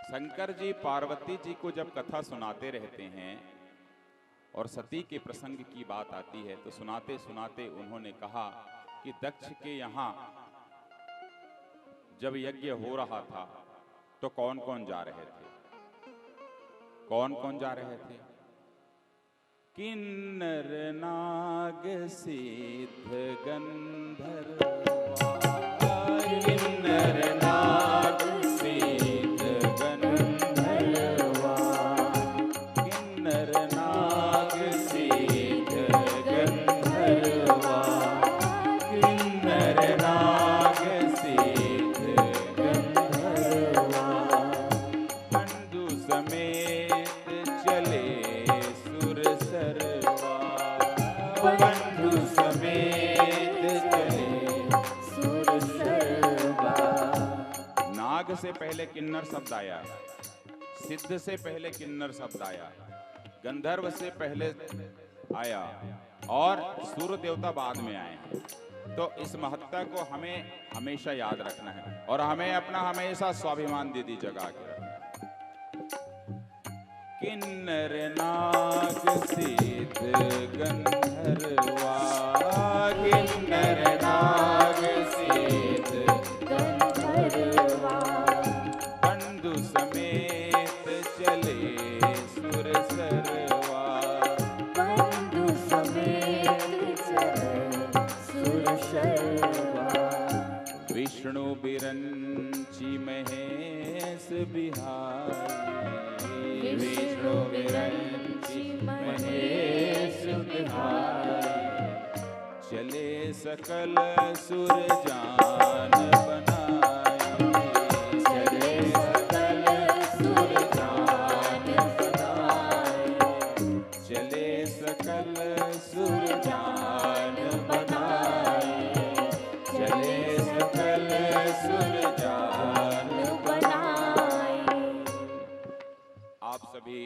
Speaker 1: शंकर जी पार्वती जी को जब कथा सुनाते रहते हैं और सती के प्रसंग की बात आती है, तो सुनाते सुनाते उन्होंने कहा कि दक्ष के यहाँ जब यज्ञ हो रहा था तो कौन कौन जा रहे थे? कौन कौन जा रहे थे? किन्नर नाग सिद्ध गंधर्व, किन्नर नाग सिद्ध गंधर्व, किन्नर नाग सिद्ध गंधर्व, किन्नर नाग सिद्ध गंधर्व, बंधु समेत चले सुर सरवा, बंधु समेत चले सुर सरवा। नाग से पहले किन्नर शब्द आया, सिद्ध से पहले किन्नर शब्द आया, गंधर्व से पहले आया, और सूर्य देवता बाद में आए। तो इस महत्ता को हमें हमेशा याद रखना है, और हमें अपना हमेशा स्वाभिमान दीदी जगा के रखना। किन्नर नाग सिद्ध गंधर्वा, किन्नर नाग सिद्ध
Speaker 2: गंधर्वा,
Speaker 1: बंधु समेत चले सुर सरवा,
Speaker 2: बंधु समेत चले सुर सरवा।
Speaker 1: विष्णु बिरंची महेश बिहारी,
Speaker 2: विष्णु विरंची महेश बिहारी
Speaker 1: चले सकल सुर जान बनाए
Speaker 2: चले सकल सुर जान बनाए
Speaker 1: चले सकल सुर जान बनाए चले सकल सुर जान
Speaker 2: बनाए।
Speaker 1: आप सभी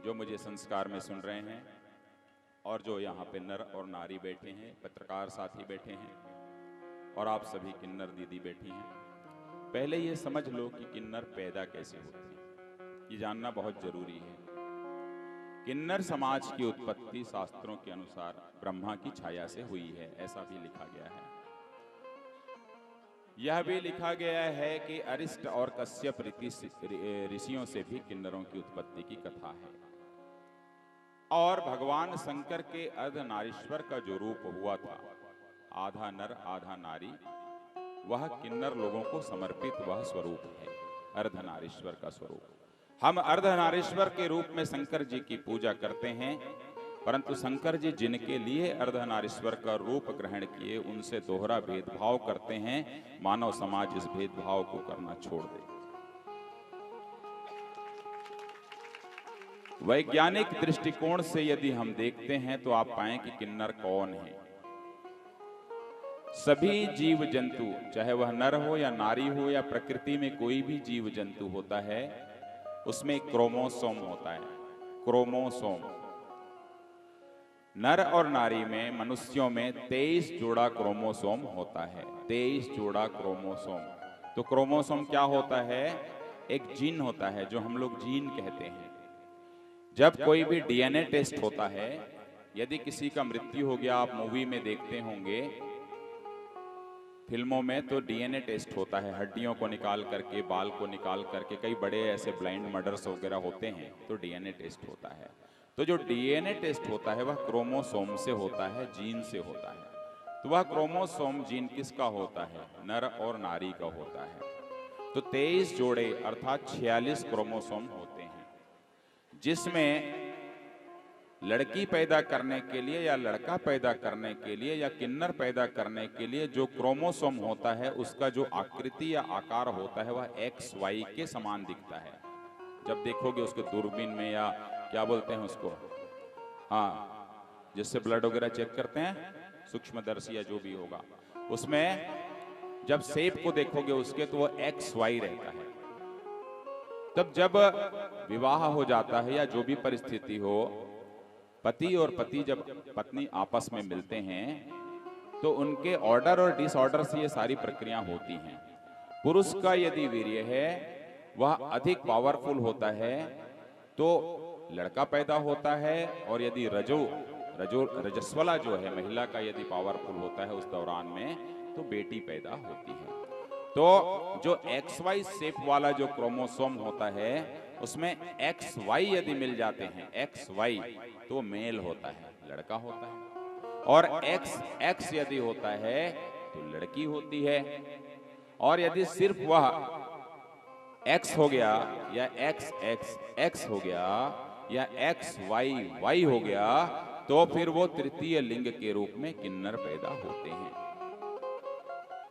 Speaker 1: जो मुझे संस्कार में सुन रहे हैं और जो यहाँ पे नर और नारी बैठे हैं, पत्रकार साथी बैठे हैं और आप सभी किन्नर दीदी बैठी हैं, पहले ये समझ लो कि किन्नर पैदा कैसे होते हैं, ये जानना बहुत जरूरी है। किन्नर समाज की उत्पत्ति शास्त्रों के अनुसार ब्रह्मा की छाया से हुई है, ऐसा भी लिखा गया है। यह भी लिखा गया है कि अरिष्ट और कश्यप ऋषियों से भी किन्नरों की उत्पत्ति की कथा है। और भगवान शंकर के अर्धनारीश्वर का जो रूप हुआ था, आधा नर आधा नारी, वह किन्नर लोगों को समर्पित वह स्वरूप है, अर्धनारीश्वर का स्वरूप। हम अर्धनारीश्वर के रूप में शंकर जी की पूजा करते हैं, परंतु शंकर जी जिनके लिए अर्धनारीश्वर का रूप ग्रहण किए, उनसे दोहरा भेदभाव करते हैं। मानव समाज इस भेदभाव को करना छोड़ दे। वैज्ञानिक दृष्टिकोण से यदि हम देखते हैं तो आप पाएं कि किन्नर कौन है। सभी जीव जंतु, चाहे वह नर हो या नारी हो या प्रकृति में कोई भी जीव जंतु होता है, उसमें क्रोमोसोम होता है, क्रोमोसोम। नर और नारी में, मनुष्यों में 23 जोड़ा क्रोमोसोम होता है, 23 जोड़ा क्रोमोसोम। तो क्रोमोसोम क्या होता है? एक जीन होता है, जो हम लोग जीन कहते हैं। जब कोई भी डीएनए टेस्ट होता है, यदि किसी का मृत्यु हो गया, आप मूवी में देखते होंगे, फिल्मों में, तो डीएनए टेस्ट होता है, हड्डियों को निकाल करके, बाल को निकाल करके, कई बड़े ऐसे ब्लाइंड मर्डर्स वगैरह होते हैं, तो डीएनए टेस्ट होता है। तो जो डीएनए टेस्ट होता है वह क्रोमोसोम से होता है, जीन से होता है। तो वह क्रोमोसोम जीन किसका होता है? नर और नारी का होता है। तो 23 जोड़े अर्थात 46 क्रोमोसोम होते हैं, जिसमें लड़की पैदा करने के लिए या लड़का पैदा करने के लिए या किन्नर पैदा करने के लिए जो क्रोमोसोम होता है, उसका जो आकृति या आकार होता है वह XY के समान दिखता है। जब देखोगे उसके दूरबीन में, या क्या बोलते हैं उसको, हाँ, जिससे ब्लड वगैरह चेक करते हैं, सूक्ष्मदर्शी या जो भी होगा, उसमें जब शेप को देखोगे उसके, तो वो XY रहता है। तब जब विवाह हो जाता है या जो भी परिस्थिति हो, पति और पति जब पत्नी आपस में मिलते हैं, तो उनके ऑर्डर और डिसऑर्डर से ये सारी प्रक्रिया होती हैं। पुरुष का यदि वीर्य है वह अधिक पावरफुल होता है तो लड़का पैदा होता है, और यदि रजस्वला जो है महिला का यदि पावरफुल होता है उस दौरान में, तो बेटी पैदा होती है। तो जो XY शेप वाला जो क्रोमोसोम होता है, उसमें XY यदि मिल जाते हैं, XY, तो वो मेल होता है, लड़का होता है। और XX यदि होता है तो लड़की होती है। और यदि सिर्फ वह X हो गया या XX हो गया या XY हो गया, तो फिर वो तृतीय लिंग के रूप में किन्नर पैदा होते हैं।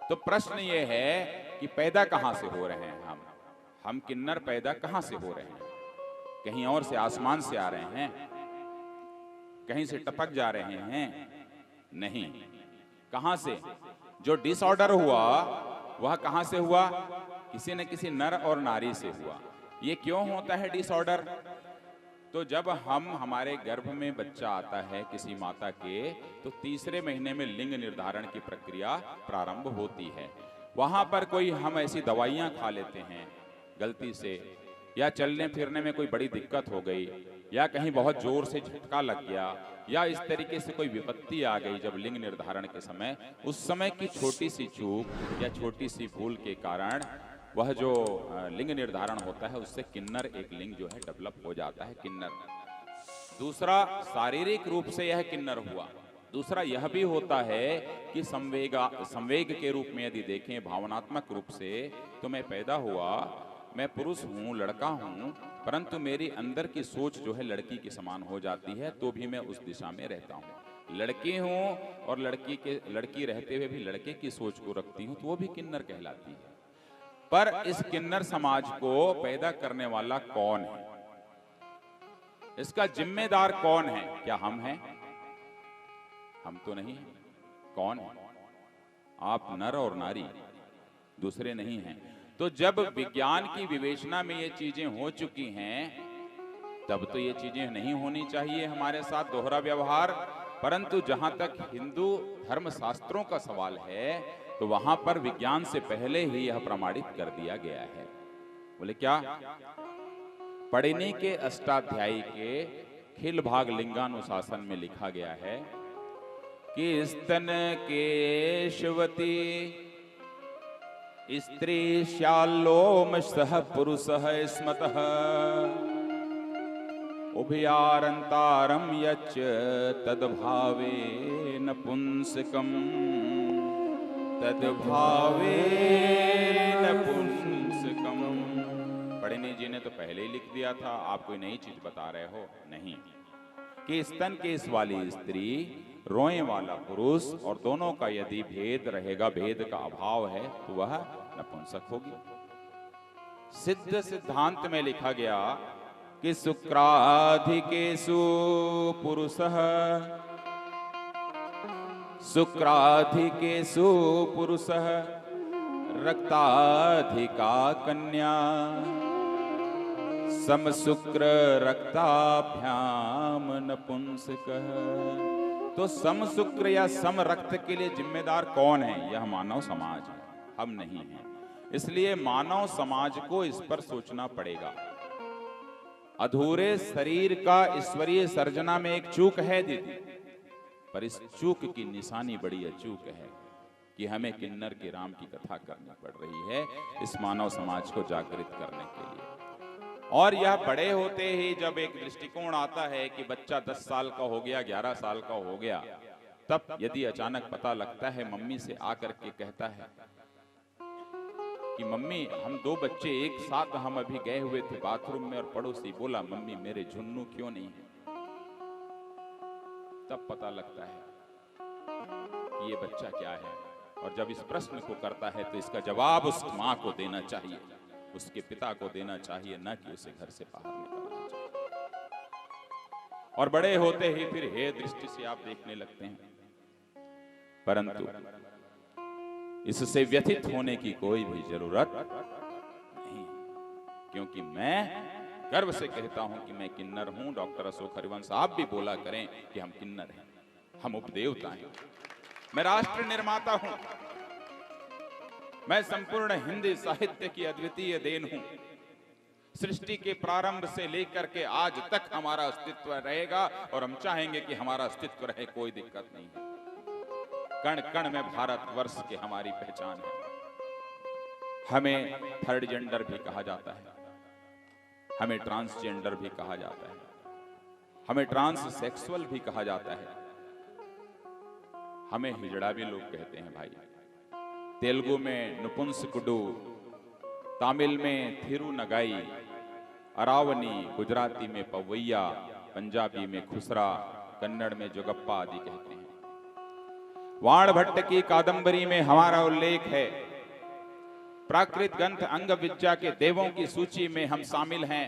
Speaker 1: तो प्रश्न ये है कि पैदा कहां से हो रहे हैं हम किन्नर पैदा कहां से हो रहे हैं? कहीं और से, आसमान से आ रहे हैं? कहीं से टपक जा रहे हैं? नहीं। कहां से? जो डिसऑर्डर हुआ वह कहां से हुआ? किसी न किसी नर और नारी से हुआ। ये क्यों होता है डिसऑर्डर? तो जब हमारे गर्भ में बच्चा आता है किसी माता के, तो तीसरे महीने में लिंग निर्धारण की प्रक्रिया प्रारंभ होती है। वहां पर कोई हम ऐसी दवाइयां खा लेते हैं गलती से, या चलने फिरने में कोई बड़ी दिक्कत हो गई, या कहीं बहुत जोर से झटका लग गया, या इस तरीके से कोई विपत्ति आ गई जब लिंग निर्धारण के समय, उस समय की छोटी सी चूक या छोटी सी भूल के कारण वह जो लिंग निर्धारण होता है उससे किन्नर एक लिंग जो है डेवलप हो जाता है, किन्नर। दूसरा, शारीरिक रूप से यह किन्नर हुआ। दूसरा यह भी होता है कि संवेग के रूप में यदि देखें, भावनात्मक रूप से, तो मैं पैदा हुआ, मैं पुरुष हूँ, लड़का हूँ, परंतु मेरी अंदर की सोच जो है लड़की के समान हो जाती है, तो भी मैं उस दिशा में रहता हूँ। लड़की हूँ और लड़की रहते हुए भी लड़के की सोच को रखती हूँ, तो वो भी किन्नर कहलाती है। पर इस किन्नर समाज को पैदा करने वाला कौन है? इसका जिम्मेदार कौन है? क्या हम हैं? हम तो नहीं हैं। कौन है? आप नर और नारी, दूसरे नहीं हैं। तो जब विज्ञान की विवेचना में ये चीजें हो चुकी हैं, तब तो ये चीजें नहीं होनी चाहिए हमारे साथ दोहरा व्यवहार। परंतु जहां तक हिंदू धर्म शास्त्रों का सवाल है, तो वहां पर विज्ञान से पहले ही यह प्रमाणित कर दिया गया है। बोले क्या? पढ़िनी के अष्टाध्यायी के खिल भाग लिंगानुशासन में लिखा गया है कि स्तन केशवती स्त्री श्यालोम सह पुरुषः स्मतः उभयारंतारम यच्च तद्भावे नपुंसकम तद्भावे नपुंसकम। पढ़िनी जी ने तो पहले ही लिख दिया था, आप कोई नई चीज बता रहे हो? नहीं, कि स्तन केश वाली स्त्री, रोए वाला पुरुष, और दोनों का यदि भेद रहेगा, भेद का अभाव है, तो वह नपुंसक होगी। सिद्ध सिद्धांत में लिखा गया कि शुक्राधिकेषु पुरुषः शुक्राधिकेषु पुरुषः रक्ताधिका कन्या समशुक्र रक्ताभ्याम नपुंसकः। तो समशुक्र या सम रक्त के लिए जिम्मेदार कौन है? यह मानव समाज है, हम नहीं हैं। इसलिए मानव समाज को इस पर सोचना पड़ेगा। अधूरे शरीर का ईश्वरीय सर्जना में एक चूक है दीदी, पर इस चूक की निशानी बड़ी अचूक है कि हमें किन्नर के राम की कथा करनी पड़ रही है इस मानव समाज को जागृत करने के लिए। और यह बड़े होते ही जब एक दृष्टिकोण आता है कि बच्चा 10 साल का हो गया, 11 साल का हो गया, तब यदि अचानक पता लगता है, मम्मी से आकर के कहता है कि मम्मी हम 2 बच्चे एक साथ हम अभी गए हुए थे बाथरूम में और पड़ोसी बोला मम्मी मेरे झुन्नू क्यों नहीं है, तब पता लगता है कि ये बच्चा क्या है। और जब इस प्रश्न को करता है तो इसका जवाब उस माँ को देना चाहिए, उसके पिता को देना चाहिए, न कि उसे घर से बाहर निकालना चाहिए। और बड़े होते ही फिर हे दृष्टि से आप देखने लगते हैं, परंतु इससे व्यथित होने की कोई भी जरूरत नहीं, क्योंकि मैं गर्व से कहता हूं कि मैं किन्नर हूं। डॉक्टर अशोक हरिवंश साहब भी बोला करें कि हम किन्नर हैं, हम उपदेवता हैं। मैं राष्ट्र निर्माता हूं, मैं संपूर्ण हिंदी साहित्य की अद्वितीय देन हूं। सृष्टि के प्रारंभ से लेकर के आज तक हमारा अस्तित्व रहेगा और हम चाहेंगे कि हमारा अस्तित्व रहे, कोई दिक्कत नहीं है। कण कण में भारतवर्ष की हमारी पहचान है। हमें थर्ड जेंडर भी कहा जाता है, हमें ट्रांसजेंडर भी कहा जाता है, हमें ट्रांससेक्सुअल भी कहा जाता है, हमें हिजड़ा भी लोग कहते हैं भाई। तेलुगु में नुपुंसकुडु, तमिल में थिरुनगाई, अरावनी, गुजराती में पवैया, पंजाबी में खुसरा, कन्नड़ में जोगप्पा आदि कहते हैं। वाण भट्ट की कादंबरी में हमारा उल्लेख है। प्राकृत ग्रंथ अंग विद्या के देवों की सूची में हम शामिल हैं।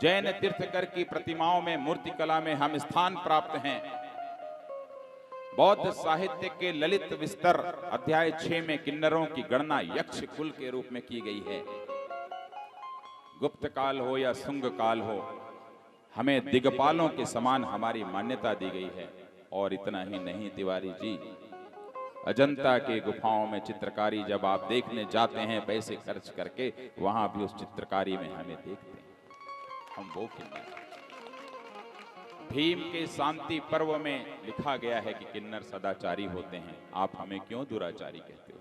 Speaker 1: जैन तीर्थकर की प्रतिमाओं में, मूर्ति कला में हम स्थान प्राप्त हैं। बौद्ध साहित्य के ललित विस्तर अध्याय 6 में किन्नरों की गणना यक्ष कुल के रूप में की गई है। गुप्त काल हो या शुंग काल हो, हमें दिग्पालों के समान हमारी मान्यता दी गई है। और इतना ही नहीं तिवारी जी, अजंता के गुफाओं में चित्रकारी जब आप देखने जाते हैं पैसे खर्च करके, वहां भी उस चित्रकारी में हमें देखते हैं। हम वो किन्नर। भीम के शांति पर्व में लिखा गया है कि किन्नर सदाचारी होते हैं, आप हमें क्यों दुराचारी कहते हो?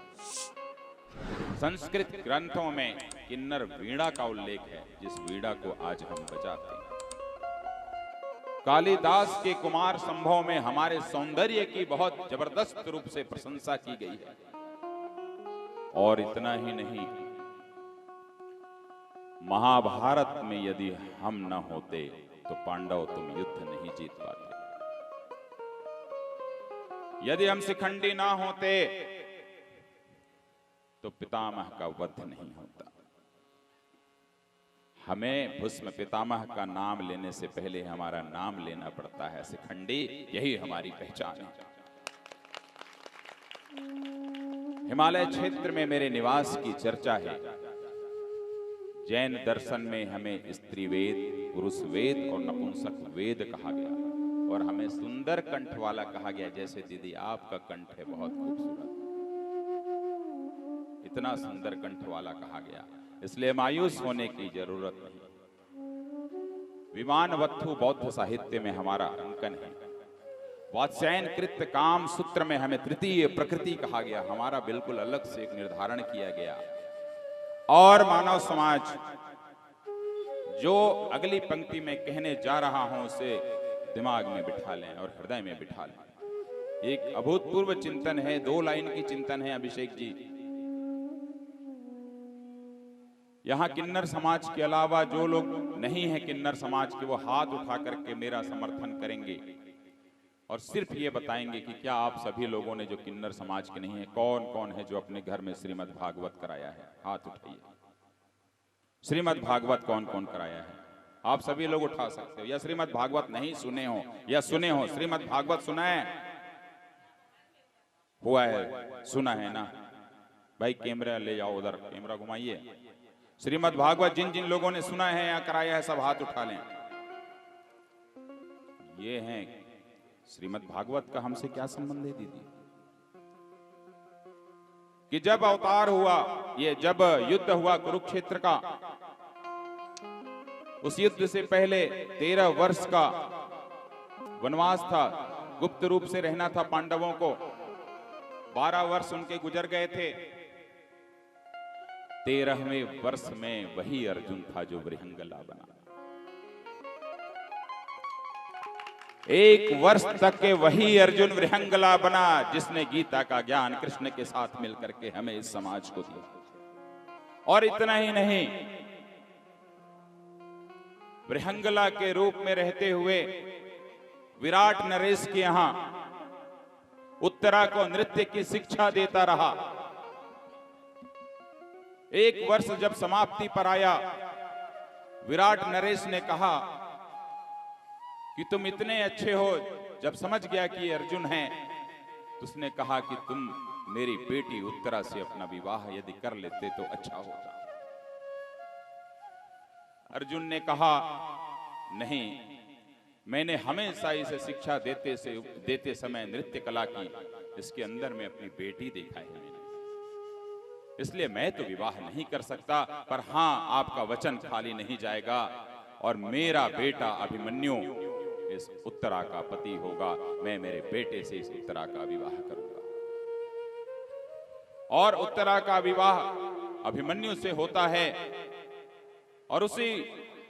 Speaker 1: संस्कृत ग्रंथों में किन्नर वीणा का उल्लेख है, जिस वीणा को आज हम बजाते हैं। कालिदास के कुमार संभव में हमारे सौंदर्य की बहुत जबरदस्त रूप से प्रशंसा की गई है। और इतना ही नहीं, महाभारत में यदि हम न होते तो पांडव तुम युद्ध नहीं जीत पाते। यदि हम शिखंडी ना होते तो पितामह का वध नहीं होता। हमें भीष्म पितामह का नाम लेने से पहले हमारा नाम लेना पड़ता है शिखंडी, यही हमारी पहचान है। हिमालय क्षेत्र में मेरे निवास की चर्चा है। जैन दर्शन में हमें स्त्री वेद, पुरुष वेद और नपुंसक वेद कहा गया, और हमें सुंदर कंठ वाला कहा गया। जैसे दीदी आपका कंठ है बहुत खूबसूरत, इतना सुंदर कंठ वाला कहा गया, इसलिए मायूस होने की जरूरत नहीं। विमानवत्थु बौद्ध साहित्य में हमारा अंकन है। वात्स्यायन कृत काम सूत्र में हमें तृतीय प्रकृति कहा गया, हमारा बिल्कुल अलग से एक निर्धारण किया गया। और मानव समाज जो अगली पंक्ति में कहने जा रहा हूं उसे दिमाग में बिठा लें और हृदय में बिठा लें। एक अभूतपूर्व चिंतन है, 2 लाइन की चिंतन है अभिषेक जी। यहां किन्नर समाज के अलावा जो लोग नहीं है किन्नर समाज के, वो हाथ उठा करके मेरा समर्थन करेंगे और सिर्फ ये बताएंगे कि क्या आप सभी लोगों ने जो किन्नर समाज के नहीं है, कौन कौन है जो अपने घर में श्रीमद् भागवत कराया है? हाथ उठाइए। श्रीमद् भागवत कौन कौन कराया है? आप सभी लोग उठा सकते हो। या श्रीमद् भागवत नहीं सुने हो या सुने हो, श्रीमद् भागवत सुना है? हुआ है, सुना है ना भाई? कैमरा ले जाओ, उधर कैमरा घुमाइए। श्रीमद् भागवत जिन जिन लोगों ने सुना है या कराया है सब हाथ उठा लें। ये हैं श्रीमद् भागवत का हमसे क्या संबंध है दीदी? कि जब अवतार हुआ, ये जब युद्ध हुआ कुरुक्षेत्र का, उस युद्ध से पहले 13 वर्ष का वनवास था, गुप्त रूप से रहना था पांडवों को। 12 वर्ष उनके गुजर गए थे। 13वें वर्ष में वही अर्जुन था जो विहंगला बना। 1 वर्ष तक के वही अर्जुन विहंगला बना जिसने गीता का ज्ञान कृष्ण के साथ मिलकर के हमें इस समाज को दिया। और इतना ही नहीं, विहंगला के रूप में रहते हुए विराट नरेश के यहां उत्तरा को नृत्य की शिक्षा देता रहा। 1 वर्ष जब समाप्ति पर आया, विराट नरेश ने कहा कि तुम इतने अच्छे हो। जब समझ गया कि ये अर्जुन है, तो उसने कहा कि तुम मेरी बेटी उत्तरा से अपना विवाह यदि कर लेते तो अच्छा होता। अर्जुन ने कहा नहीं, मैंने हमेशा इसे शिक्षा देते समय नृत्य कला की, इसके अंदर में अपनी बेटी देखा है मैंने, इसलिए मैं तो विवाह नहीं कर सकता। पर हां, आपका वचन खाली नहीं जाएगा और मेरा बेटा अभिमन्यु इस उत्तरा का पति होगा। मैं मेरे बेटे से इस उत्तरा का विवाह करूंगा। और उत्तरा का विवाह अभिमन्यु से होता है, और उसी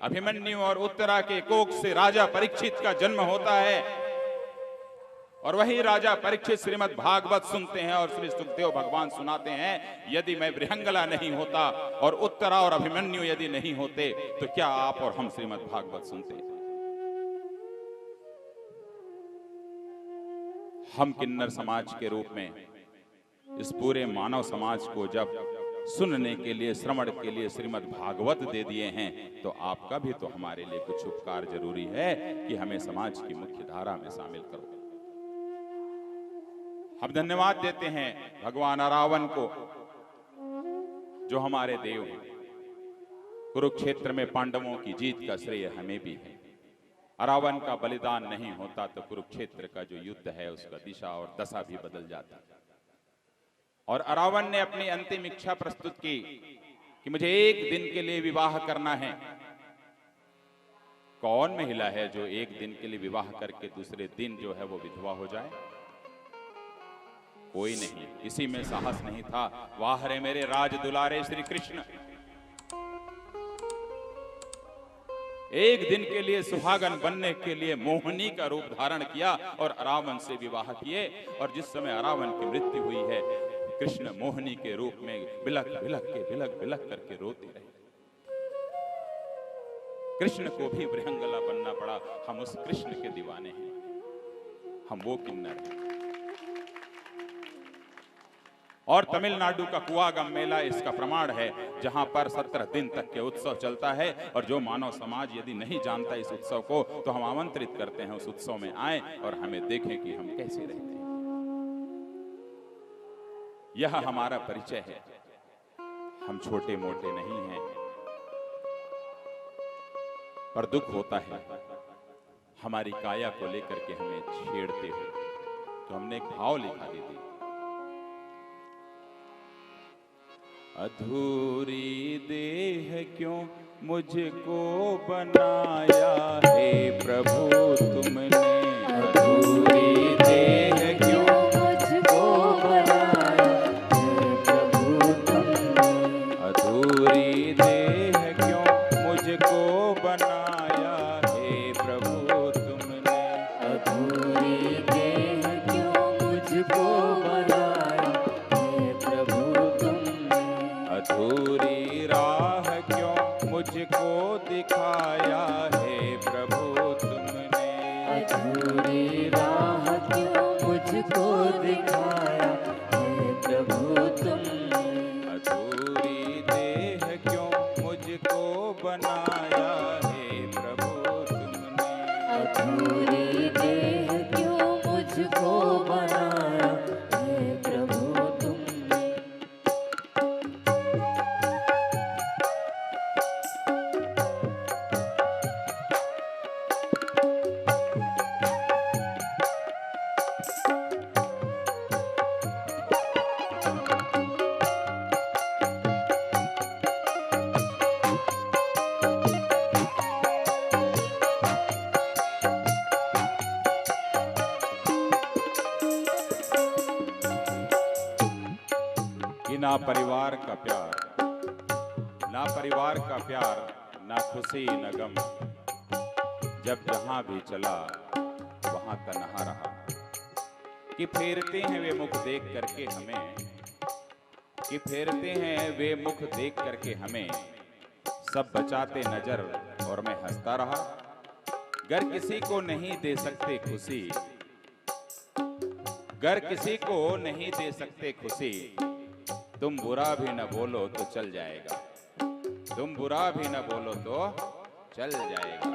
Speaker 1: अभिमन्यु और उत्तरा के कोख से राजा परीक्षित का जन्म होता है। और वही राजा परीक्षित श्रीमद् भागवत सुनते हैं और श्री सुखदेव भगवान सुनाते हैं, यदि मैं विहंगला नहीं होता और उत्तरा और अभिमन्यु यदि नहीं होते तो क्या आप और हम श्रीमद् भागवत सुनते? हम किन्नर समाज के रूप में इस पूरे मानव समाज को जब सुनने के लिए, श्रवण के लिए श्रीमद् भागवत दे दिए हैं, तो आपका भी तो हमारे लिए कुछ उपकार जरूरी है कि हमें समाज की मुख्य धारा में शामिल करो। हम धन्यवाद देते हैं भगवान अरावन को जो हमारे देव हैं। कुरुक्षेत्र में पांडवों की जीत का श्रेय हमें भी है। अरावन का बलिदान नहीं होता तो कुरुक्षेत्र का जो युद्ध है उसका दिशा और दशा भी बदल जाता। और अरावन ने अपनी अंतिम इच्छा प्रस्तुत की कि मुझे 1 दिन के लिए विवाह करना है। कौन महिला है जो 1 दिन के लिए विवाह करके दूसरे दिन जो है वो विधवा हो जाए? कोई नहीं, किसी में साहस नहीं था। वाह रे मेरे राज दुलारे श्री कृष्ण, 1 दिन के लिए सुहागन बनने के लिए मोहिनी का रूप धारण किया और अरावन से विवाह किए। और जिस समय अरावन की मृत्यु हुई है, कृष्ण मोहिनी के रूप में बिलख बिलख करके रोते रहे। कृष्ण को भी विहंगला बनना पड़ा। हम उस कृष्ण के दीवाने हैं, हम वो किन्नर हैं। और तमिलनाडु का कुआगम मेला इसका प्रमाण है, जहां पर 17 दिन तक के उत्सव चलता है। और जो मानव समाज यदि नहीं जानता इस उत्सव को, तो हम आमंत्रित करते हैं उस उत्सव में आए और हमें देखें कि हम कैसे रहते हैं। यह हमारा परिचय है। हम छोटे मोटे नहीं हैं, पर दुख होता है हमारी काया को लेकर के हमें छेड़ते हो। तो हमने एक भाव लिखा दीदी, अधूरी देह क्यों मुझको बनाया हे प्रभु तुमने, अधूरी देह क्यों
Speaker 2: मुझको बनाया हे प्रभु तुमने,
Speaker 1: अधूरी देह क्यों मुझको बनाया हे प्रभु तुमने,
Speaker 2: अधूरी देह क्यों मुझको बनाया हे प्रभु तुमने,
Speaker 1: अधूरी राह क्यों मुझको दिखाया हे प्रभु तुमने,
Speaker 2: अधूरी राह क्यों मुझको दिखाया हे प्रभु तुमने,
Speaker 1: अधूरी देह क्यों मुझको बनाया हे प्रभु तुमने,
Speaker 2: अधूरी देह क्यों मुझको बनाया हे प्रभु तुमने।
Speaker 1: कि ना परिवार का प्यार, ना परिवार का प्यार, ना खुशी न गम, जब जहां भी चला वहां तन्हा रहा। कि फेरते हैं वे मुख देख करके हमें, कि फेरते हैं वे मुख देख करके हमें, सब बचाते नजर और मैं हंसता रहा। गर किसी को नहीं दे सकते खुशी, गर किसी को नहीं दे सकते खुशी, तुम बुरा भी न बोलो तो चल जाएगा, तुम बुरा भी न बोलो तो चल जाएगा।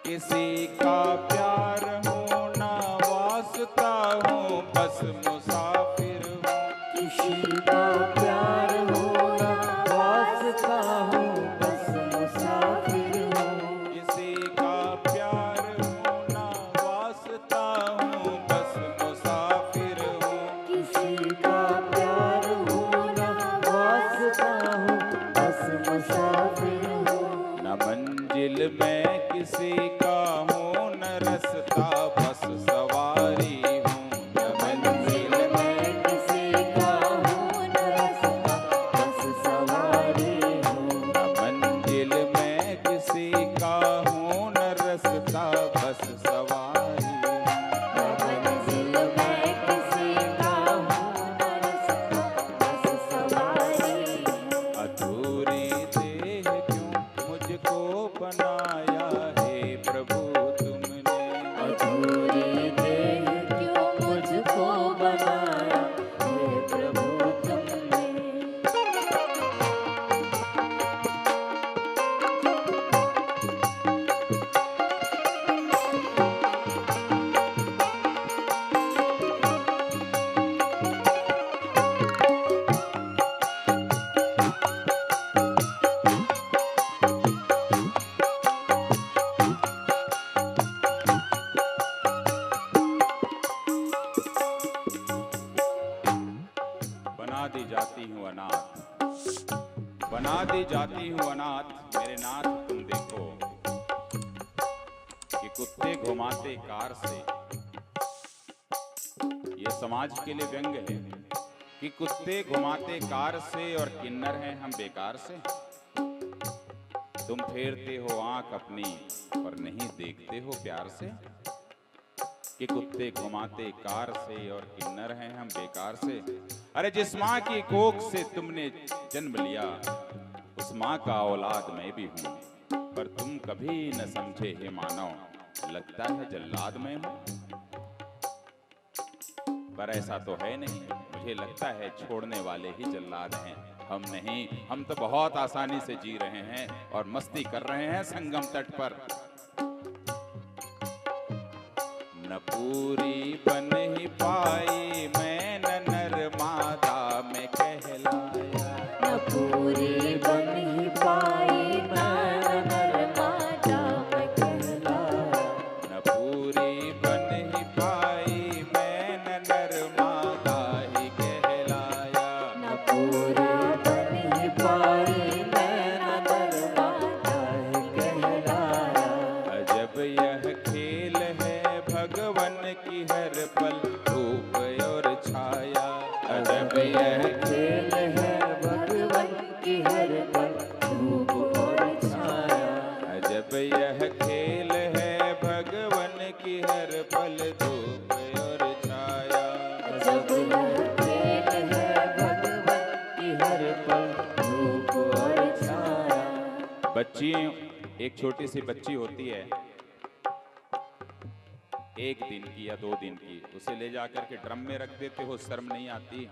Speaker 1: किसी का प्यार हूं ना वास्ता हूं, बस मुसाफिर हूं,
Speaker 2: किसी का प्यार होना वास्ता हूँ, बस मुसाफिर हूँ,
Speaker 1: किसी का प्यार हूं ना वास्ता हूं, बस मुसाफिर हूं,
Speaker 2: किसी का प्यार होना वास्ता हूँ, बस मुसाफिर हूँ,
Speaker 1: न मंजिल में किसी का हूं न रस्ता, बस सवारी हूं, न मंजिल
Speaker 2: मैं किसी का हूँ न रास्ता, बस सवारी हूँ,
Speaker 1: न मंजिल में किसी का हूं न रस्ता, बस सवारी हूं।
Speaker 2: मंजिल में किसी का हूँ न रास्ता, बस सवारी हूँ,
Speaker 1: अधूरी देह क्यों मुझको बनाया हे प्रभु तुमने,
Speaker 2: अधूरी देह क्यों मुझको बनाया हे प्रभु तुमने।
Speaker 1: बना दी जाती हूँ अनाथ, बना दी जाती हूँ अनाथ, मेरे नाथ तुम देखो कि कुत्ते घुमाते कार से। ये समाज के लिए व्यंग है कि कुत्ते घुमाते कार से और किन्नर हैं हम बेकार से। तुम फेरते हो आंख अपनी और नहीं देखते हो प्यार से, कि कुत्ते घुमाते कार से और किन्नर हैं हम बेकार से। अरे जिस माँ की कोख से तुमने जन्म लिया, उस माँ का औलाद मैं भी हूँ, पर तुम कभी न समझे हे मानव, लगता है जल्लाद मैं हूँ। पर ऐसा तो है नहीं, मुझे लगता है छोड़ने वाले ही जल्लाद हैं, हम नहीं। हम तो बहुत आसानी से जी रहे हैं और मस्ती कर रहे हैं संगम तट पर। न पूरी बन ही पाई मैं न नर्मदा में कहलाया,
Speaker 2: न पूरी बन ही पाई मैं नर्मदा में कहलाया।
Speaker 1: न पूरी बन ही पाई मैं न नर्मदा ही कहलाया।
Speaker 2: न पूरा बन ही पाई मैं नर्मदा ही कहलाया।
Speaker 1: अजब यह खेल है भगवन की हर पल धूप और छाया। अजब यह
Speaker 2: खेल है भगवन की हर पल धूप और छाया।
Speaker 1: अजब यह खेल है भगवन की हर पल धूप और छाया।
Speaker 2: जब यह खेल है भगवन की हर पल धूप और छाया।
Speaker 1: बच्ची, एक छोटी सी बच्ची होती है, 1 दिन की या 2 दिन की, उसे ले जाकर के ड्रम में रख देते हो, शर्म नहीं आती।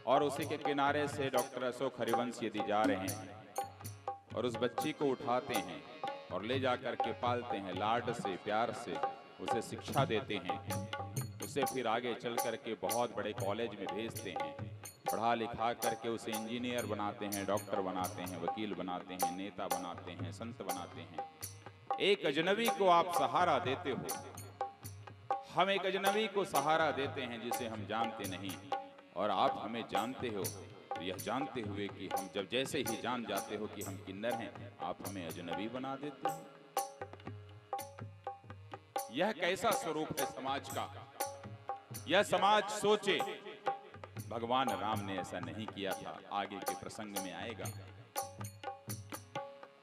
Speaker 1: और उसी के किनारे से डॉक्टर अशोक हरिवंश यदि जा रहे हैं और उस बच्ची को उठाते हैं और ले जाकर के पालते हैं, लाड से प्यार से उसे शिक्षा देते हैं, उसे फिर आगे चल करके बहुत बड़े कॉलेज में भेजते हैं, पढ़ा लिखा करके उसे इंजीनियर बनाते हैं, डॉक्टर बनाते हैं, वकील बनाते हैं, नेता बनाते हैं, संत बनाते हैं। एक अजनबी को आप सहारा देते हो, हम एक अजनबी को सहारा देते हैं जिसे हम जानते नहीं, और आप हमें जानते हो, तो यह जानते हुए कि हम जब जैसे ही जान जाते हो कि हम किन्नर हैं, आप हमें अजनबी बना देते हो। यह कैसा स्वरूप है समाज का? यह समाज सोचे, भगवान राम ने ऐसा नहीं किया था, आगे के प्रसंग में आएगा।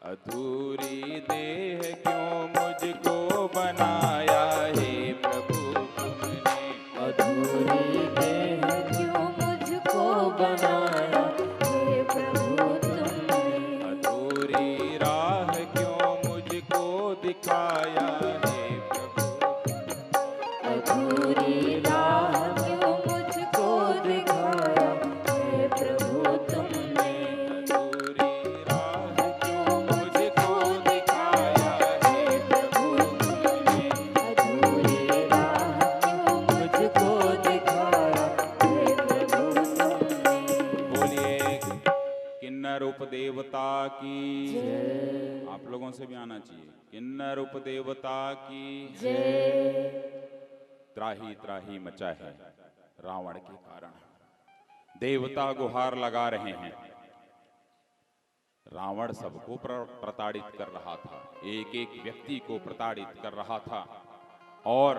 Speaker 1: अधूरी देह क्यों मुझको बनाया हे प्रभु तुमने।
Speaker 2: अधूरी देह क्यों मुझको बनाया हे प्रभु तुमने।
Speaker 1: अधूरी राह क्यों मुझको दिखाया हे प्रभु।
Speaker 2: अधूरी राह क्यों मुझको दिखाया हे प्रभु तुमने।
Speaker 1: अधूरी राह क्यों मुझको दिखाया हे प्रभु तुमने।
Speaker 2: अधूरी राह क्यों मुझको दिखाया हे प्रभु तुमने।
Speaker 1: बोलिए किन्नर उपदेवता की
Speaker 2: जय।
Speaker 1: आप लोगों से भी आना चाहिए। किन्नर उपदेवता की
Speaker 2: जय।
Speaker 1: त्राही त्राही मचा है रावण के कारण, देवता गुहार लगा रहे हैं। रावण सबको प्रताड़ित कर रहा था, एक एक व्यक्ति को प्रताड़ित कर रहा था, और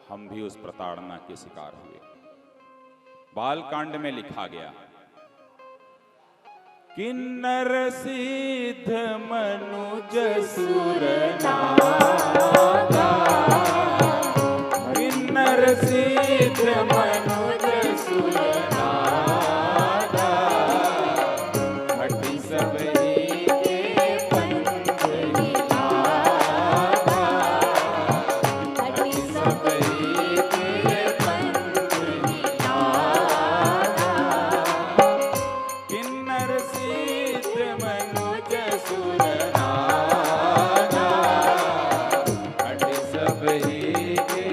Speaker 1: हम भी उस प्रताड़ना के शिकार हुए। बालकांड में लिखा गया, किन्नर सिद्ध मनुज सुर नागा। किन्नर सिद्ध मनुज सुर नागा। हटि सब ही के पंथ निनादा।
Speaker 2: हटि सब ही के पंथ निनादा।
Speaker 1: किन्नर सिद्ध मनुज सुर नागा। हटि सब ही के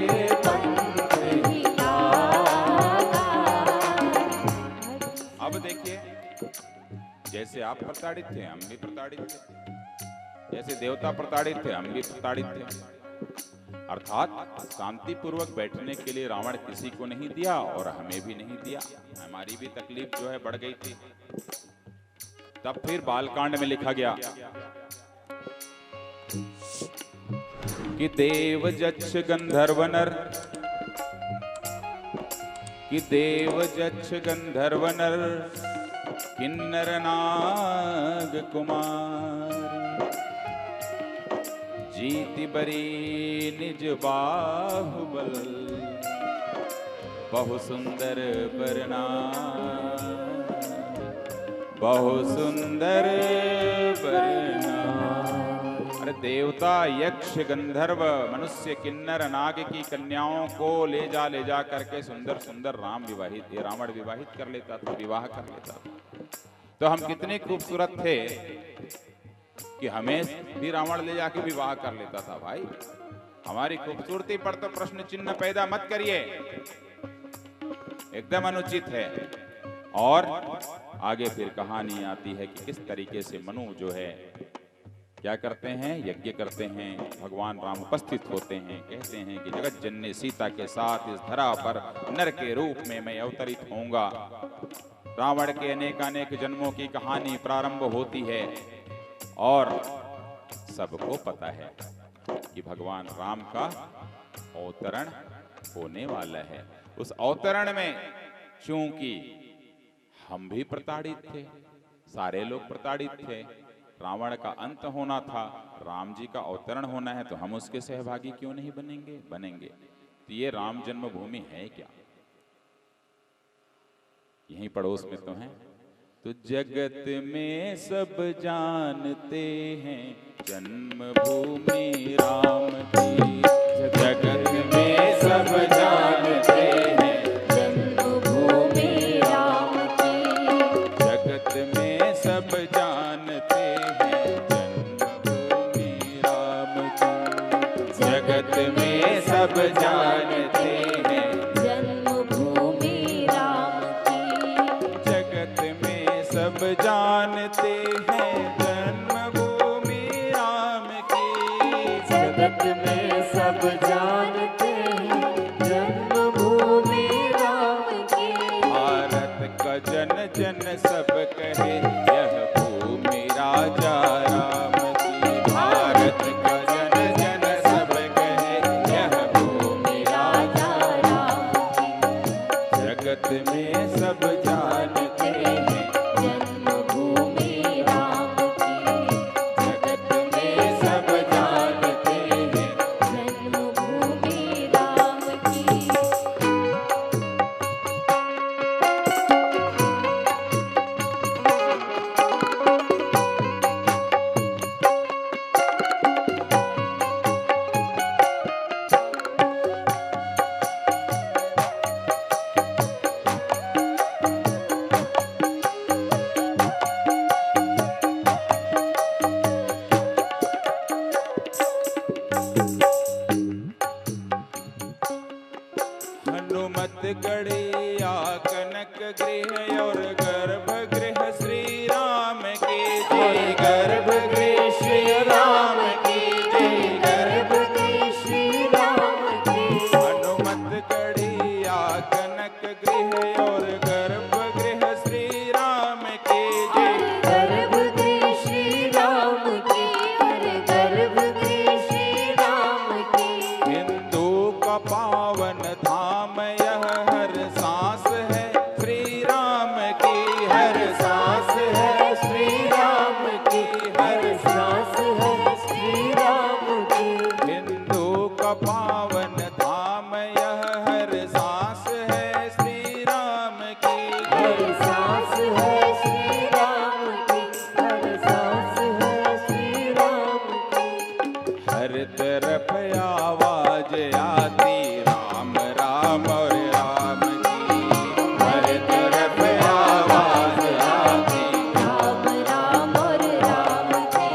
Speaker 2: पंथ निनादा।
Speaker 1: अब देखिए, जैसे आप प्रताड़ित थे हम भी प्रताड़ित थे, जैसे देवता प्रताड़ित थे हम भी प्रताड़ित थे। अर्थात शांति पूर्वक बैठने के लिए रावण किसी को नहीं दिया और हमें भी नहीं दिया, हमारी भी तकलीफ जो है बढ़ गई थी। तब फिर बालकांड में लिखा गया कि देव जक्ष गंधर्व नर, कि देव जक्ष गंधर्व नर, किन्नर नाग कुमार। जीति बरी निज बाहुबल, बहु सुंदर बरना। बहु सुंदर बरनारी। अरे देवता, यक्ष, गंधर्व, मनुष्य, किन्नर, नाग की कन्याओं को ले जा करके सुंदर सुंदर रावण विवाहित कर लेता था, विवाह कर लेता था। तो हम कितने खूबसूरत थे कि हमें भी रावण ले जाके विवाह कर लेता था। भाई, हमारी खूबसूरती पर तो प्रश्न चिन्ह पैदा मत करिए, एकदम अनुचित है। और आगे फिर कहानी आती है कि किस तरीके से मनु जो है क्या करते हैं, यज्ञ करते हैं। भगवान राम उपस्थित होते हैं, कहते हैं कि जगत जननी सीता के साथ इस धरा पर नर के रूप में मैं अवतरित होऊंगा। रावण के अनेकानेक जन्मों की कहानी प्रारंभ होती है और सबको पता है कि भगवान राम का अवतरण होने वाला है। उस अवतरण में चूंकि हम भी प्रताड़ित थे, सारे लोग प्रताड़ित थे, रावण का अंत होना था, राम जी का अवतरण होना है, तो हम उसके सहभागी क्यों नहीं बनेंगे। तो ये राम जन्मभूमि है क्या? यहीं पड़ोस में तो है। तो जगत में सब जानते हैं जन्मभूमि राम की, जगत में सब जानते हैं
Speaker 2: जन्मभूमि राम की,
Speaker 1: जगत में सब जानते हैं जन्मभूमि राम की, जगत में सब जानते हैं
Speaker 2: जन्मभूमि राम की,
Speaker 1: जगत में सब जानते हैं जन्मभूमि राम की,
Speaker 2: जगत में सब जानते हैं जन्मभूमि राम की।
Speaker 1: भारत का जन जन सब कहे यह भूमि राजा राम की, भारत का जन जन सब कहे यह भूमि राजा
Speaker 2: राम की,
Speaker 1: जगत में सब जानते हैं
Speaker 2: जन्मभूमि राम की,
Speaker 1: जगत में सब जानते हैं
Speaker 2: जन्मभूमि राम की।
Speaker 1: हनुमत गढ़िया कनक गृह और गर्भगृह श्री राम की जय, गर्भगृह श्री राम की जय,
Speaker 2: गर्भगृह श्री राम की,
Speaker 1: हनुमत गढ़िया कनक गृह और गर्भगृह श्री राम की जय,
Speaker 2: गर्भगृह श्री राम की, गर्भगृह श्री राम की।
Speaker 1: हिंदू का पावन धाम यह हर सांस है श्री राम की, हर सांस है श्री राम की, हर
Speaker 2: सांस है श्री राम की,
Speaker 1: हिंदू का पावन धाम यह हर सांस है श्री राम की,
Speaker 2: हर सांस है श्री राम की, हर सांस है श्री राम की।
Speaker 1: हर तरफ आवाज आती राम राम और राम की, हर तरफ आवाज आती
Speaker 2: राम राम और राम की,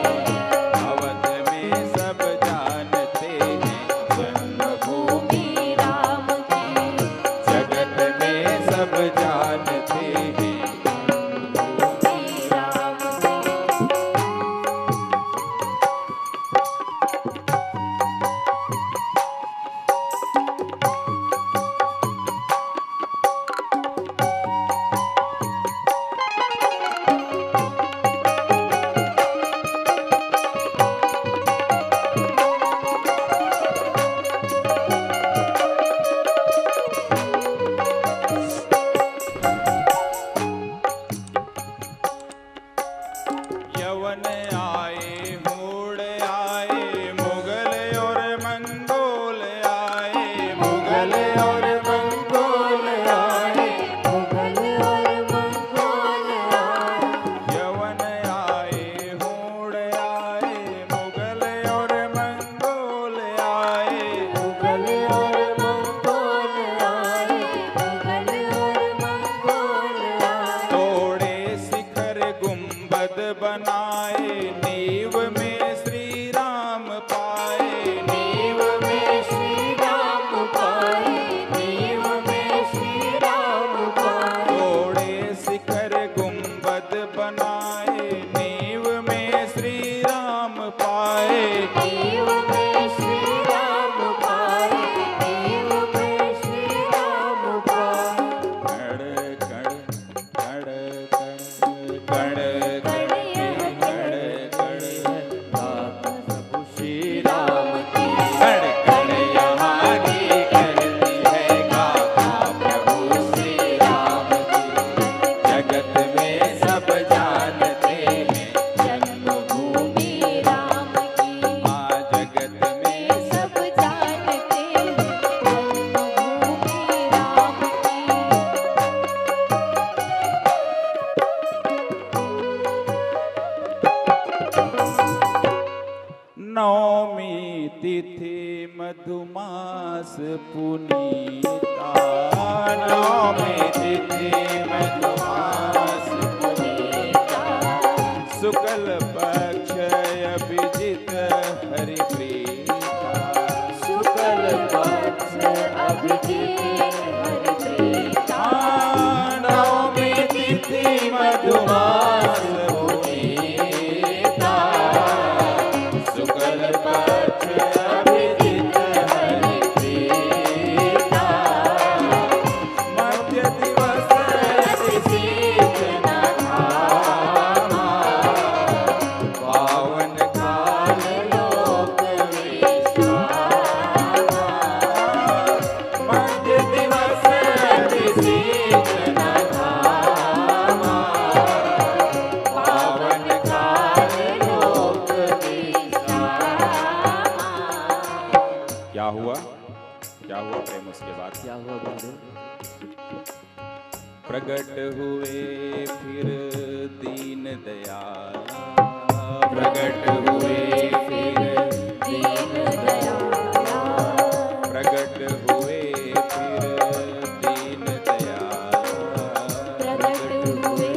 Speaker 1: अवध में सब जानते हैं जन्मभूमि
Speaker 2: राम की,
Speaker 1: जगत में सब जानते हैं
Speaker 2: राम की।
Speaker 1: यवन आए, मूड आए, मुगल और मंगोल आए, मुगल और मंगोल आए,
Speaker 2: मुगल और मंगोल आए,
Speaker 1: बनाए, नीव में श्री राम पाए,
Speaker 2: नीव में श्री राम पाए, नीव में श्री राम पाए।
Speaker 1: तोड़े शिखर गुंबद बनाए, नीव में श्री राम पाए,
Speaker 2: नीव में श्री राम पाए, नीव में श्री राम पाए।
Speaker 1: कण कण कण कण कण कण कण
Speaker 2: सब श्री राम की
Speaker 1: कण कण यहाँ की करती है गाथा प्रभु श्री राम की। जगत में सब जानते हैं
Speaker 2: जन्मभूमि राम की,
Speaker 1: माँ, जगत में
Speaker 2: सब जानते हैं जन्मभूमि राम की।
Speaker 1: नवमी तिथि मधुमास पुनीता, नवमी तिथि मधुमास पुनीता, शुक्ल पक्ष अभिजित हरिप्रीता,
Speaker 2: शुक्ल पक्ष अभिजीत हरिप्रीता।
Speaker 1: नवमी तिथि मधुमास पुनीता, शुक्ल पक्ष अभिजित हरिप्रीता, मध्य दिवस
Speaker 2: सीतना धामा,
Speaker 1: पावन काल
Speaker 2: लोक विश्रामा।
Speaker 1: मध्य दिवस
Speaker 2: सीतना धामा, पावन काल लोक विश्रामा।
Speaker 1: क्या हुआ प्रेम उसके बाद?
Speaker 2: क्या हुआ गुरुदेव?
Speaker 1: प्रगट हुए फिर दीन दयाला, प्रगट हुए फिर
Speaker 2: दीन दयाला,
Speaker 1: प्रगट हुए फिर दीन दयाला,
Speaker 2: प्रगट हुए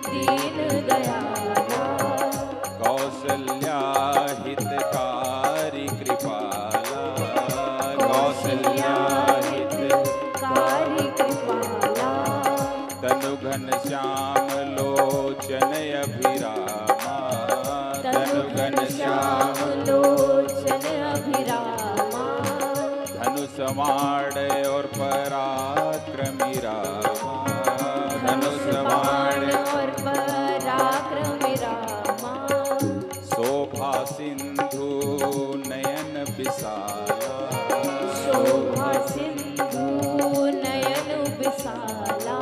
Speaker 2: दीन दयाला।
Speaker 1: कौसल्या हितकारी कृपाला, कौसल्या
Speaker 2: कारी कृपाला,
Speaker 1: तनु घन श्याम लोचन अभिरामा, तनु घन श्याम
Speaker 2: लोचन अभिरामा।
Speaker 1: धनुष बाण और पराक्रमी रामा, धनुष बाण
Speaker 2: और पराक्रमी रामा।
Speaker 1: शोभा सिंधु नयन विशाला,
Speaker 2: शोभा सिंधु नयन विशाला।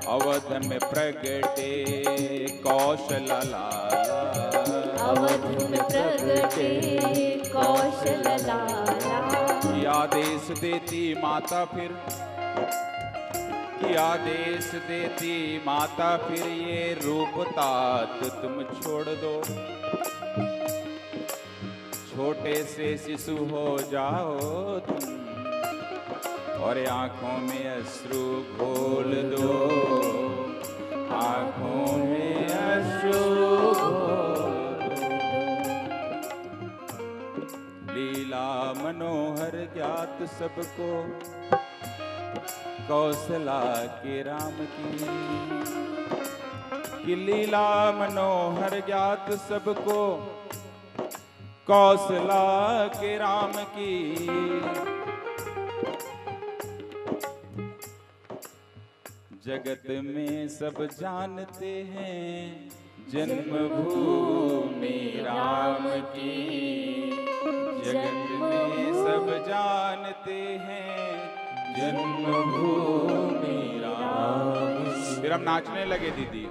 Speaker 1: अवध में प्रगटे कौशल लाला,
Speaker 2: अवध में प्रगटे कौशल लाला।
Speaker 1: की आदेश देती माता फिर, की आदेश देती माता फिर ये रूप तात तुम छोड़ दो, छोटे से शिशु हो जाओ तुम, और आंखों में अश्रु घोल दो, आंखों में अश्रु घोल दो। लीला मनोहर ज्ञात सबको, कौशला के राम की, कि लीला मनोहर ज्ञात सबको, कौशला के राम की। जगत में सब जानते हैं जन्मभूमि राम की, जगत में सब जानते हैं जन्मभूमि राम की। फिर हम नाचने लगे दीदी,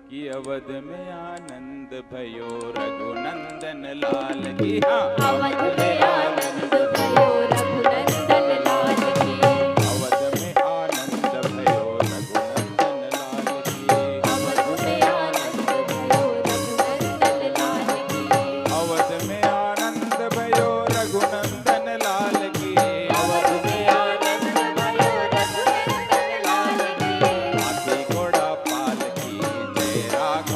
Speaker 1: कि अवध में आनंद भयो रघुनंदन लाल की, हाँ
Speaker 2: अवध में आनंद भयो रघुनंदन लाल की,
Speaker 1: अवध में आनंद भयो रघुनंदन लाल की,
Speaker 2: अवध में आनंद भयो रघुनंदन लाल की,
Speaker 1: अवध में आनंद भयो रघुनंदन लाल की,
Speaker 2: अवध में आनंद भयो रघुनंदन लाल की।
Speaker 1: हाथी घोड़ा पाल की जय राघव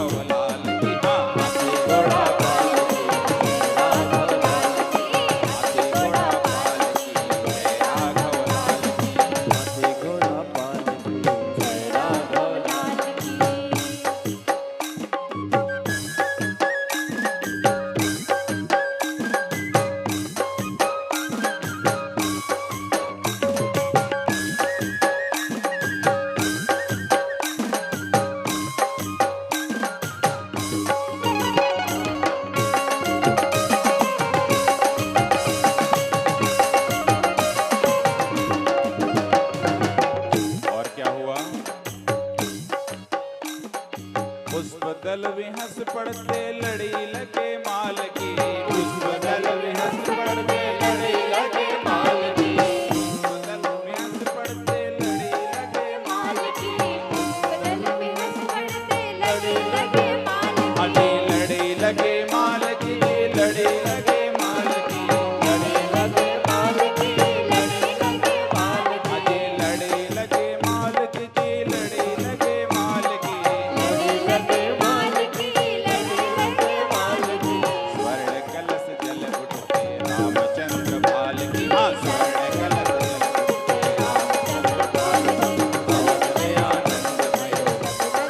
Speaker 1: पुष्प दल विहस पड़ते लड़ी लगे माल की, पुष्प दल विहस पड़ते लड़ी लगे माल की, पुष्प दल विहस पड़ते लड़ी लगे माल की,
Speaker 2: पुष्प दल विहस पड़ते लड़ी लगे माल की।
Speaker 1: अजी लड़ी लगे माल की, लड़ी लगे माल की,
Speaker 2: लड़ी लगे माल की, लड़ी लगे माल की।
Speaker 1: अजी लड़ी लगे माल की जी, लड़ी लगे माल की,
Speaker 2: लड़ी लगे माल की, लड़ी लगे माल की।
Speaker 1: स्वर्ण कलश जल उठते रामचंद्र भाल की, हाँ स्वर्ण कलश जल उठते रामचंद्र भाल की, अवध में आनंद भयो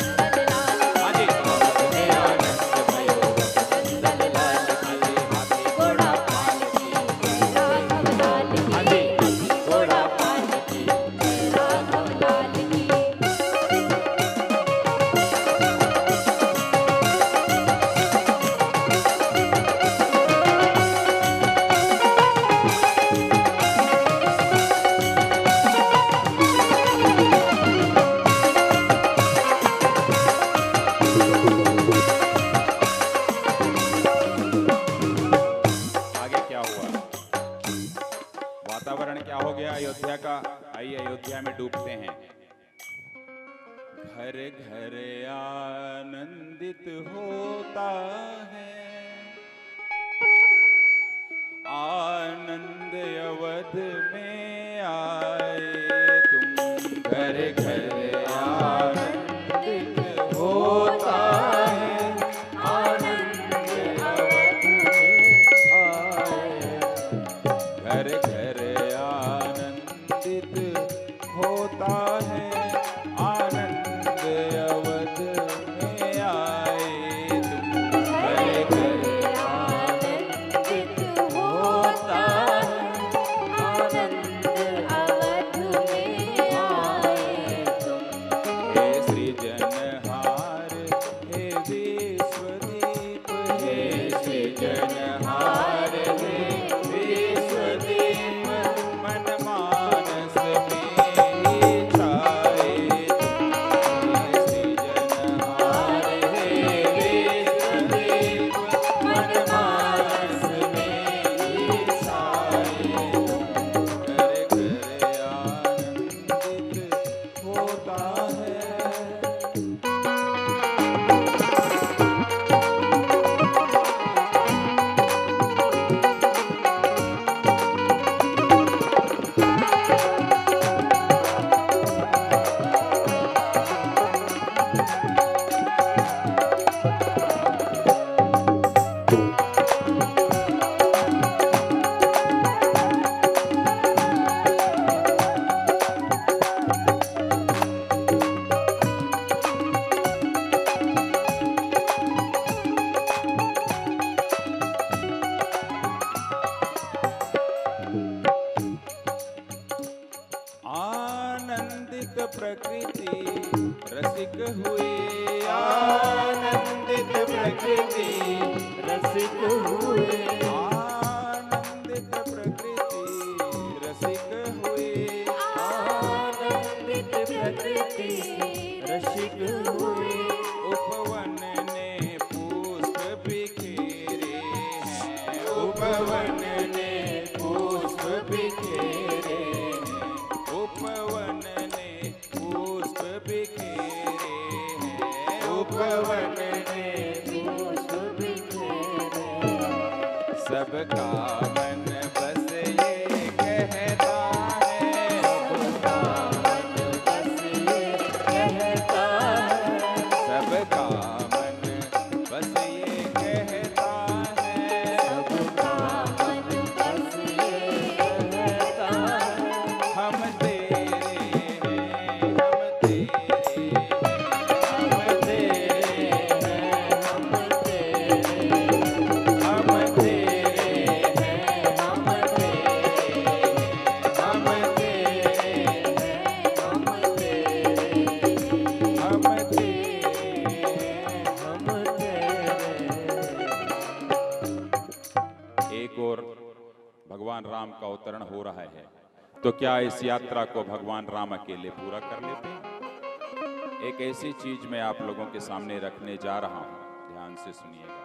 Speaker 2: नंदन लाल
Speaker 1: हाँ जी, अवध में आनंद भयो
Speaker 2: नंदन लाल की।
Speaker 1: हाथी
Speaker 2: घोड़ा पाल की, राघव लाल की।
Speaker 1: हाँ जी,
Speaker 2: घोड़ा पाल की, राघव लाल की।
Speaker 1: आगे क्या हुआ, वातावरण क्या हो गया अयोध्या का। आइए अयोध्या में डूबते हैं। घर घर आनंदित होता है, आनंद अवध में आए तुम, घर घर आनंदित होता है,
Speaker 2: आनंद अवध में आए।
Speaker 1: घर घर आनंदित होता है, आनंद अवध में आए तुम, घर घर
Speaker 2: आनंदित होता है, आनंद अवध में आए तुम।
Speaker 1: हे सृजनहार हे विश्वदीप, हे सृजनहार हे विश्वदीप, मन मानस में ही छाए तुम, हे सृजनहार हे विश्वदीप, मन मानस में ही छाए तुम, घर घर आनंदित होता है। आनंदित प्रकृति रसिक हुए, आनंदित प्रकृति
Speaker 2: रसिक हुए,
Speaker 1: आनंदित प्रकृति रसिक हुए,
Speaker 2: आनंदित प्रकृति रसिक हुए।
Speaker 1: उपवन ने पुष्प बिखेरे हैं, उपवन ने पुष्प बिखेरे हैं, उपवन ने पुष्प बिखेरे हैं, उपवन ने
Speaker 2: पुष्प बिखेरे,
Speaker 1: सबका मन बस ये कहता है,
Speaker 2: सबका मन बस ये कहता है,
Speaker 1: सबका मन बस ये कहता है,
Speaker 2: सबका मन बस ये कहता है।
Speaker 1: हम तेरे हैं, हम तेरे हैं, हम तेरे हैं,
Speaker 2: हम तेरे,
Speaker 1: हम तेरे हैं, हम भगवान राम का अवतरण हो रहा है, तो क्या इस यात्रा को भगवान राम अकेले पूरा कर लेते? एक ऐसी चीज मैं आप लोगों के सामने रखने जा रहा हूं, ध्यान से सुनिएगा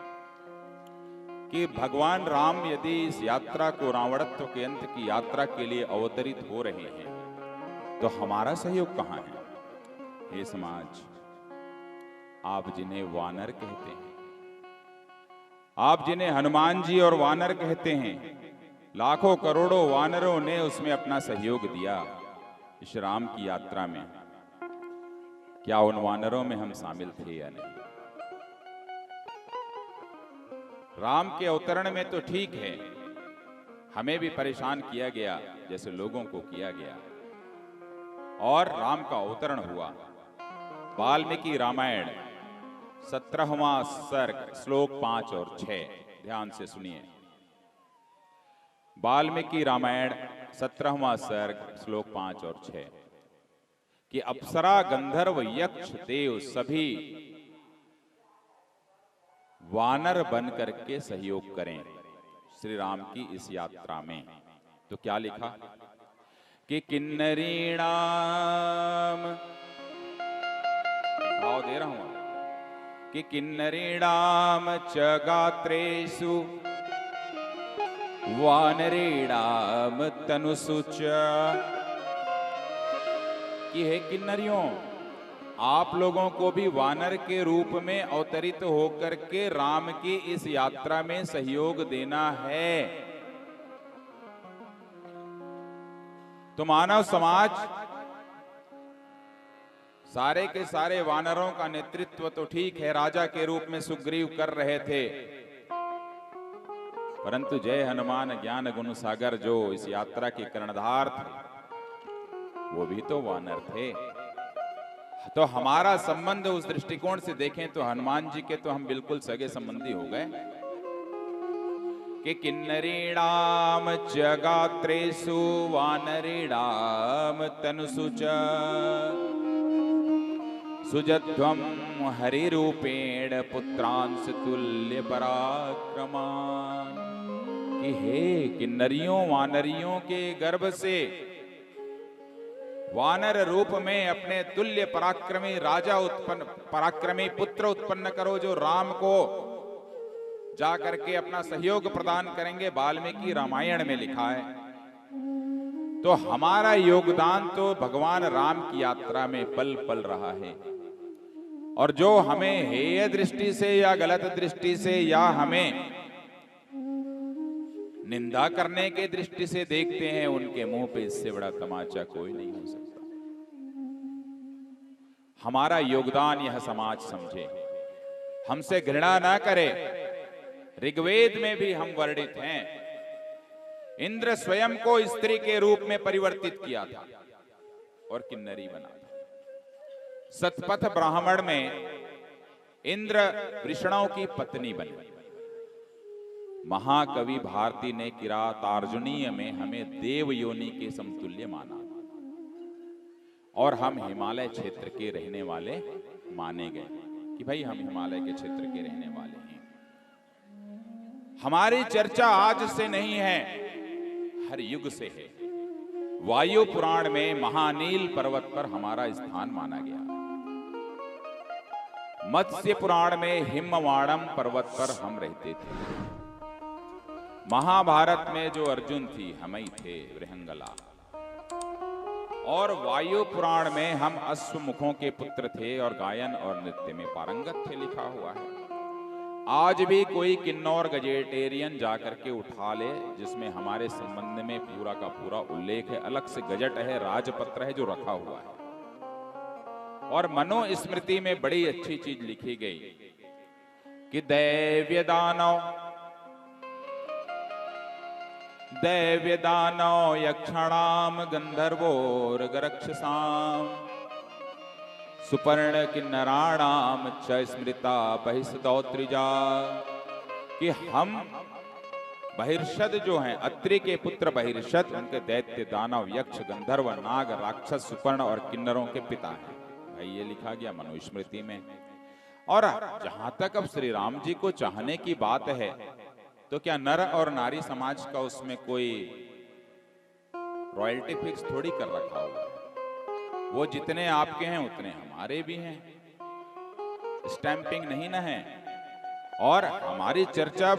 Speaker 1: कि भगवान राम यदि इस यात्रा को रावणत्व के अंत की यात्रा के लिए अवतरित हो रहे हैं तो हमारा सहयोग कहां है? हे समाज, आप जिन्हें वानर कहते हैं, आप जिन्हें हनुमान जी और वानर कहते हैं, लाखों करोड़ों वानरों ने उसमें अपना सहयोग दिया इस राम की यात्रा में। क्या उन वानरों में हम शामिल थे या नहीं? राम के अवतरण में तो ठीक है, हमें भी परेशान किया गया जैसे लोगों को किया गया, और राम का अवतरण हुआ। वाल्मीकि रामायण 17वां सर्ग श्लोक 5 और 6, ध्यान से सुनिए। वाल्मीकि रामायण 17वां सर्ग श्लोक 5 और 6 कि अप्सरा गंधर्व यक्ष देव सभी वानर बन करके सहयोग करें श्री राम की इस यात्रा में। तो क्या लिखा कि किन्नरीणाम, भाव दे रहा हूं, कि किन्नरीणाम च गात्रेषु वानरेणाम तनुषु च, कि हे किन्नरियों, आप लोगों को भी वानर के रूप में अवतरित होकर के राम की इस यात्रा में सहयोग देना है। तो मानव समाज सारे के सारे वानरों का नेतृत्व तो ठीक है, राजा के रूप में सुग्रीव कर रहे थे, परंतु जय हनुमान ज्ञान गुण सागर जो इस यात्रा के कर्णधार थे वो भी तो वानर थे। तो हमारा संबंध उस दृष्टिकोण से देखें तो हनुमान जी के तो हम बिल्कुल सगे संबंधी हो गए कि किन्नरीणाम च गात्रेषु वानरीणाम तनुषु च सुजध्वम हरिरूपेण पुत्रांश तुल्य पराक्रमान, कि हे किन्नरियों वानरियों के गर्भ से वानर रूप में अपने तुल्य पराक्रमी राजा उत्पन्न, पराक्रमी पुत्र उत्पन्न करो जो राम को जाकर के अपना सहयोग प्रदान करेंगे। वाल्मीकि रामायण में लिखा है। तो हमारा योगदान तो भगवान राम की यात्रा में पल पल रहा है, और जो हमें हेय दृष्टि से या गलत दृष्टि से या हमें निंदा करने के दृष्टि से देखते हैं, उनके मुंह पे इससे बड़ा तमाचा कोई नहीं हो सकता। हमारा योगदान यह समाज समझे, हमसे घृणा ना करे। ऋग्वेद में भी हम वर्णित हैं। इंद्र स्वयं को स्त्री के रूप में परिवर्तित किया था और किन्नरी बना था। सतपथ ब्राह्मण में इंद्र वृषणों की पत्नी बनी। महाकवि भारती ने किरातार्जुनीय में हमें देव योनि के समतुल्य माना, और हम हिमालय क्षेत्र के रहने वाले माने गए कि भाई हम हिमालय के क्षेत्र के रहने वाले हैं। हमारी चर्चा आज से नहीं है, हर युग से है। वायु पुराण में महानील पर्वत पर हमारा स्थान माना गया। मत्स्य पुराण में हिमवाणम पर्वत पर हम रहते थे। महाभारत में जो अर्जुन थी हम ही थे, वृहंगला। और वायु पुराण में हम अश्वमुखों के पुत्र थे और गायन और नृत्य में पारंगत थे, लिखा हुआ है। आज भी कोई किन्नौर गजेटेरियन जाकर के उठा ले जिसमें हमारे संबंध में पूरा का पूरा उल्लेख है, अलग से गजट है, राजपत्र है जो रखा हुआ है। और मनुस्मृति में बड़ी अच्छी चीज लिखी गई कि दैव्य दानव यक्षणाम गंधर्वोर गरक्षसाम सुपर्ण किन्नराणाम च स्मृता बहिष्दौत्रिजा, कि हम बहिर्षद जो हैं, अत्रि के पुत्र बहिर्षद, उनके दैत्य दानव यक्ष गंधर्व नाग राक्षस सुपर्ण और किन्नरों के पिता हैं। भाई ये लिखा गया मनुस्मृति में। और जहां तक अब श्री राम जी को चाहने की बात है, तो क्या नर और नारी समाज का उसमें कोई रॉयल्टी फिक्स थोड़ी कर रखा हुआ है। वो जितने आपके हैं उतने हमारे भी हैं, स्टैंपिंग नहीं ना है। और हमारी चर्चा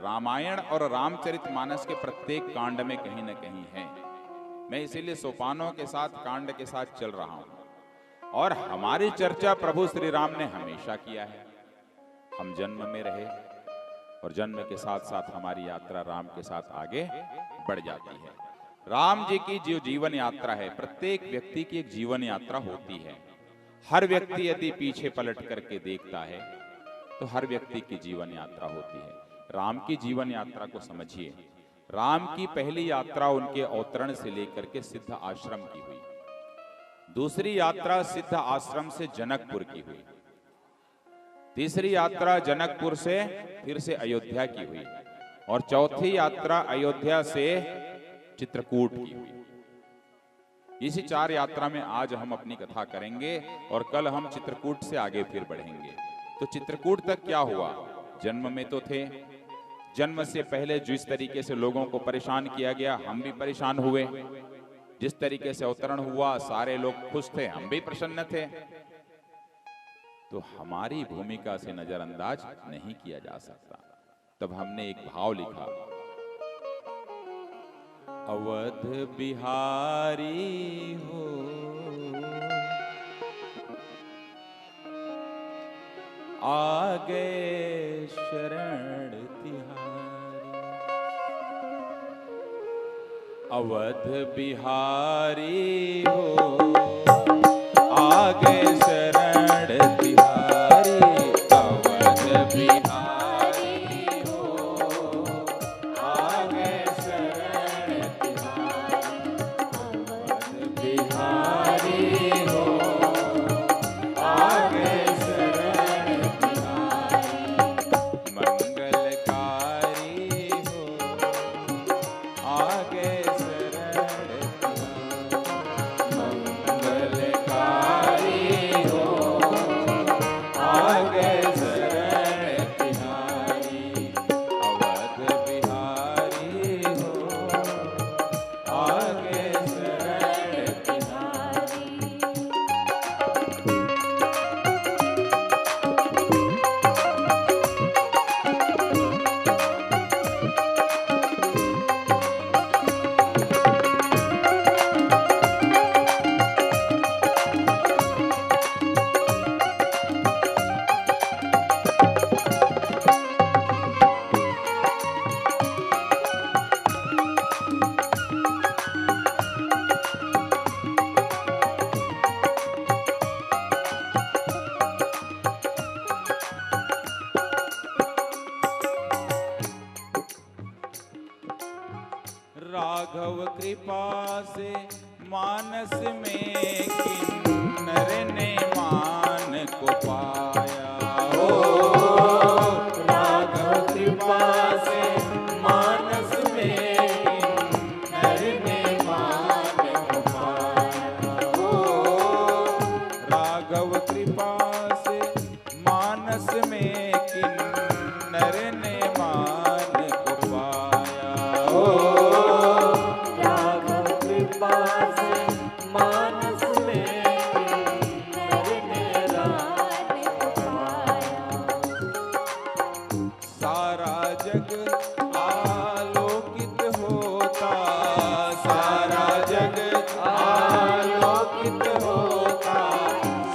Speaker 1: रामायण और रामचरितमानस के प्रत्येक कांड में कहीं ना कहीं है। मैं इसीलिए सोपानों के साथ, कांड के साथ चल रहा हूं। और हमारी चर्चा प्रभु श्री राम ने हमेशा किया है। हम जन्म में रहे और जन्म के साथ साथ हमारी यात्रा राम के साथ आगे बढ़ जाती है। राम जी की जो जीवन यात्रा है, प्रत्येक व्यक्ति की एक जीवन यात्रा होती है। हर व्यक्ति यदि पीछे पलट करके देखता है तो हर व्यक्ति की जीवन यात्रा होती है। राम की जीवन यात्रा को समझिए। राम की पहली यात्रा उनके अवतरण से लेकर के सिद्ध आश्रम की हुई। दूसरी यात्रा सिद्ध आश्रम से जनकपुर की हुई। तीसरी यात्रा जनकपुर से फिर से अयोध्या की हुई। और चौथी यात्रा अयोध्या से चित्रकूट की हुई। इसी 4 यात्रा में आज हम अपनी कथा करेंगे और कल हम चित्रकूट से आगे फिर बढ़ेंगे। तो चित्रकूट तक क्या हुआ? जन्म में तो थे, जन्म से पहले जिस तरीके से लोगों को परेशान किया गया, हम भी परेशान हुए। जिस तरीके से अवतरण हुआ, सारे लोग खुश थे, हम भी प्रसन्न थे। तो हमारी भूमिका से नजरअंदाज नहीं किया जा सकता। तब हमने एक भाव लिखा, अवध बिहारी हो आगे शरण तिहारी। अवध बिहारी हो आगे शरण तिहारी। अवध बिहारी हो आगे शरण तिहारी। अवध बिहारी हो आगे शरण तिहारी। मंगलकारी हो आगे शरण तिहारी। मंगलकारी हो आगे शरण तिहारी। अवध बिहारी हो आगे शरण तिहारी। राघव कृपा से मानस में किन्नर ने मान को पाया हो। राघव कृपा से मानस में किन्नर ने मान को पाया हो। राघव कृपा से मानस में किन्नर ने मान को पाया हो।
Speaker 2: मानस में किन्नर ने राम को पाया।
Speaker 1: सारा जग आलोकित होता, सारा जग आलोकित होता।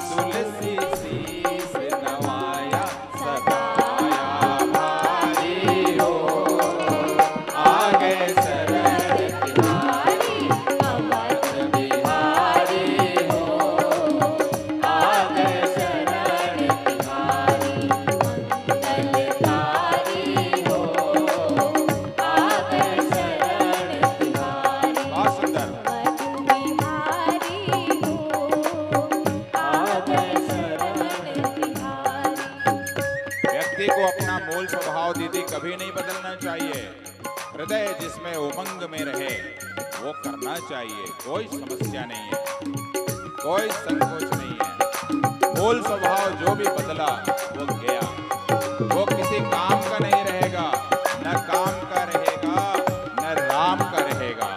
Speaker 1: तुलसी शीस नवाया सदाया भारी हो आगे शरण तिहारी। अवध बिहारी हो आगे शरण तिहारी। मंगलकारी हो आगे शरण तिहारी। बहुत सुंदर।
Speaker 2: अवध बिहारी हो आगे शरण तिहारी।
Speaker 1: व्यक्ति को अपना मूल स्वभाव दीदी कभी नहीं बदलना चाहिए। हृदय जिसमें उमंग में रहे वो करना चाहिए। कोई समस्या नहीं है, कोई संकोच नहीं है। मूल स्वभाव जो भी बदला वो गया, वो किसी काम का नहीं रहेगा, न काम का रहेगा न राम का रहेगा।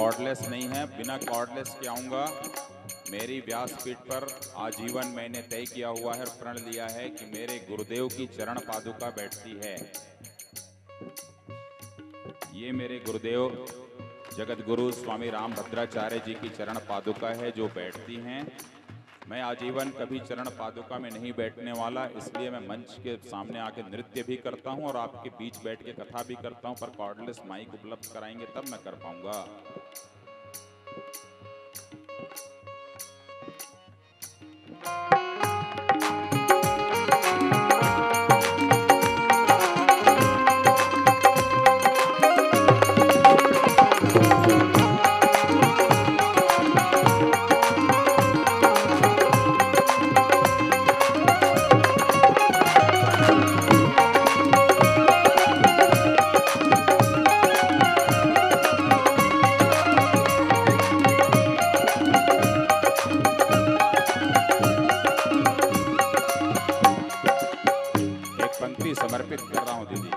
Speaker 1: कॉर्डलेस नहीं है, बिना कॉर्डलेस के आऊँगा। मेरी व्यासपीठ पर आजीवन मैंने तय किया हुआ है और प्रण लिया है कि मेरे गुरुदेव की चरण पादुका बैठती है। ये मेरे गुरुदेव जगत गुरु स्वामी रामभद्राचार्य जी की चरण पादुका है जो बैठती हैं। मैं आजीवन कभी चरण पादुका में नहीं बैठने वाला, इसलिए मैं मंच के सामने आके नृत्य भी करता हूं और आपके बीच बैठ के कथा भी करता हूं, पर कॉर्डलेस माइक उपलब्ध कराएंगे तब मैं कर पाऊंगा। समर्पित कर रहा हूं दीदी।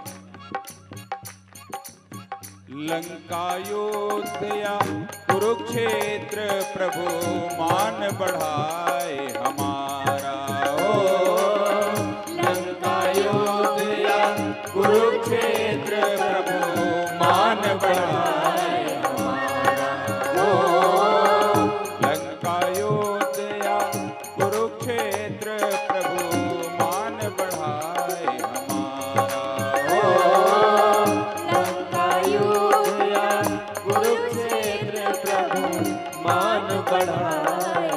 Speaker 1: लंकायोध्या कुरुक्षेत्र प्रभु मान बढ़ाए हमारा। ओ लंकायोध्या कुरुक्षेत्र प्रभु मान बढ़ाए हमारा। ओ लंकायोध्या कुरुक्षेत्र प्रभु मान बढ़ाए हमारा। ओ लंकायोध्या कुरुक्षेत्र प्रभु मान बढ़ाए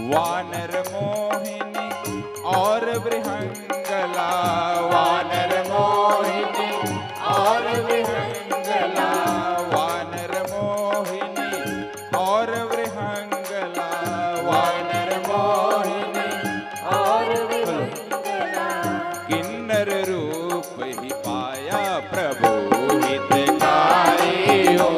Speaker 1: वानर मोहिनी और बृहंगला। वानर मोहिनी और बृहंगला। वानर मोहिनी और बृहंगला। वानर मोहिनी और बृहंगला। किन्नर रूप ही पाया प्रभु हितकारी हो।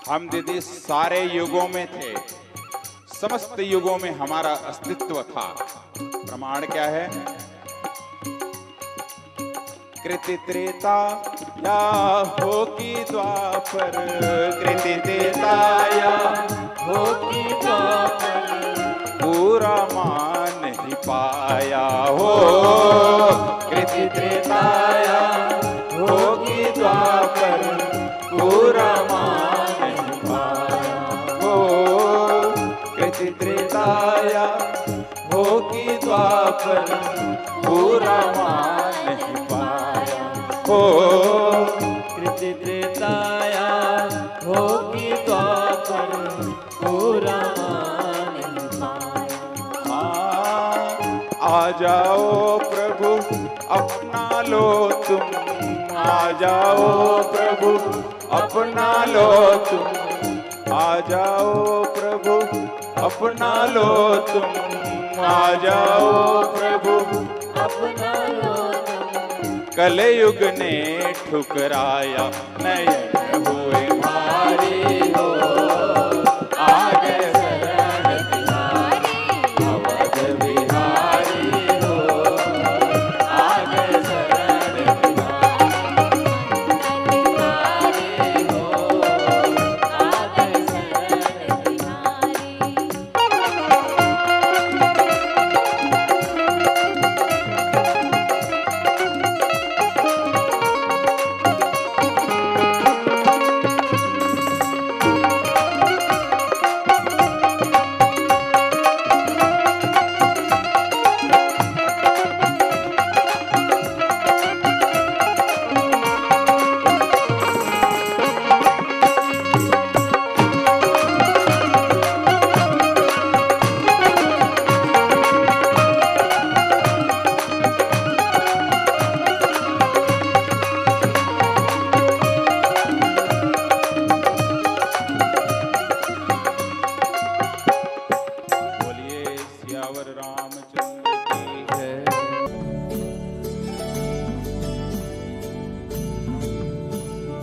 Speaker 1: हम दीदी सारे युगों में थे, समस्त युगों में हमारा अस्तित्व था। प्रमाण क्या है? कृति त्रेता या हो की द्वापर। कृति त्रेता या हो की द्वापर। पूरा मान ही पाया हो। कृति त्रेता या हो की द्वापर। पूरा मान ही पाया हो। कृति त्रेता या हो की द्वापर। पूरा मान ही पाया हो। कृति त्रेता या हो की द्वापर। पूरा मान ही पाया। आ जाओ प्रभु अपना लो तुम। आ जाओ प्रभु अपना लो तुम। आ जाओ प्रभु अपना लो तुम। आ जाओ प्रभु अपना लो तुम। कलयुग ने ठुकराया नयन हुए भारी हो। आ गए सियावर रामचंद्र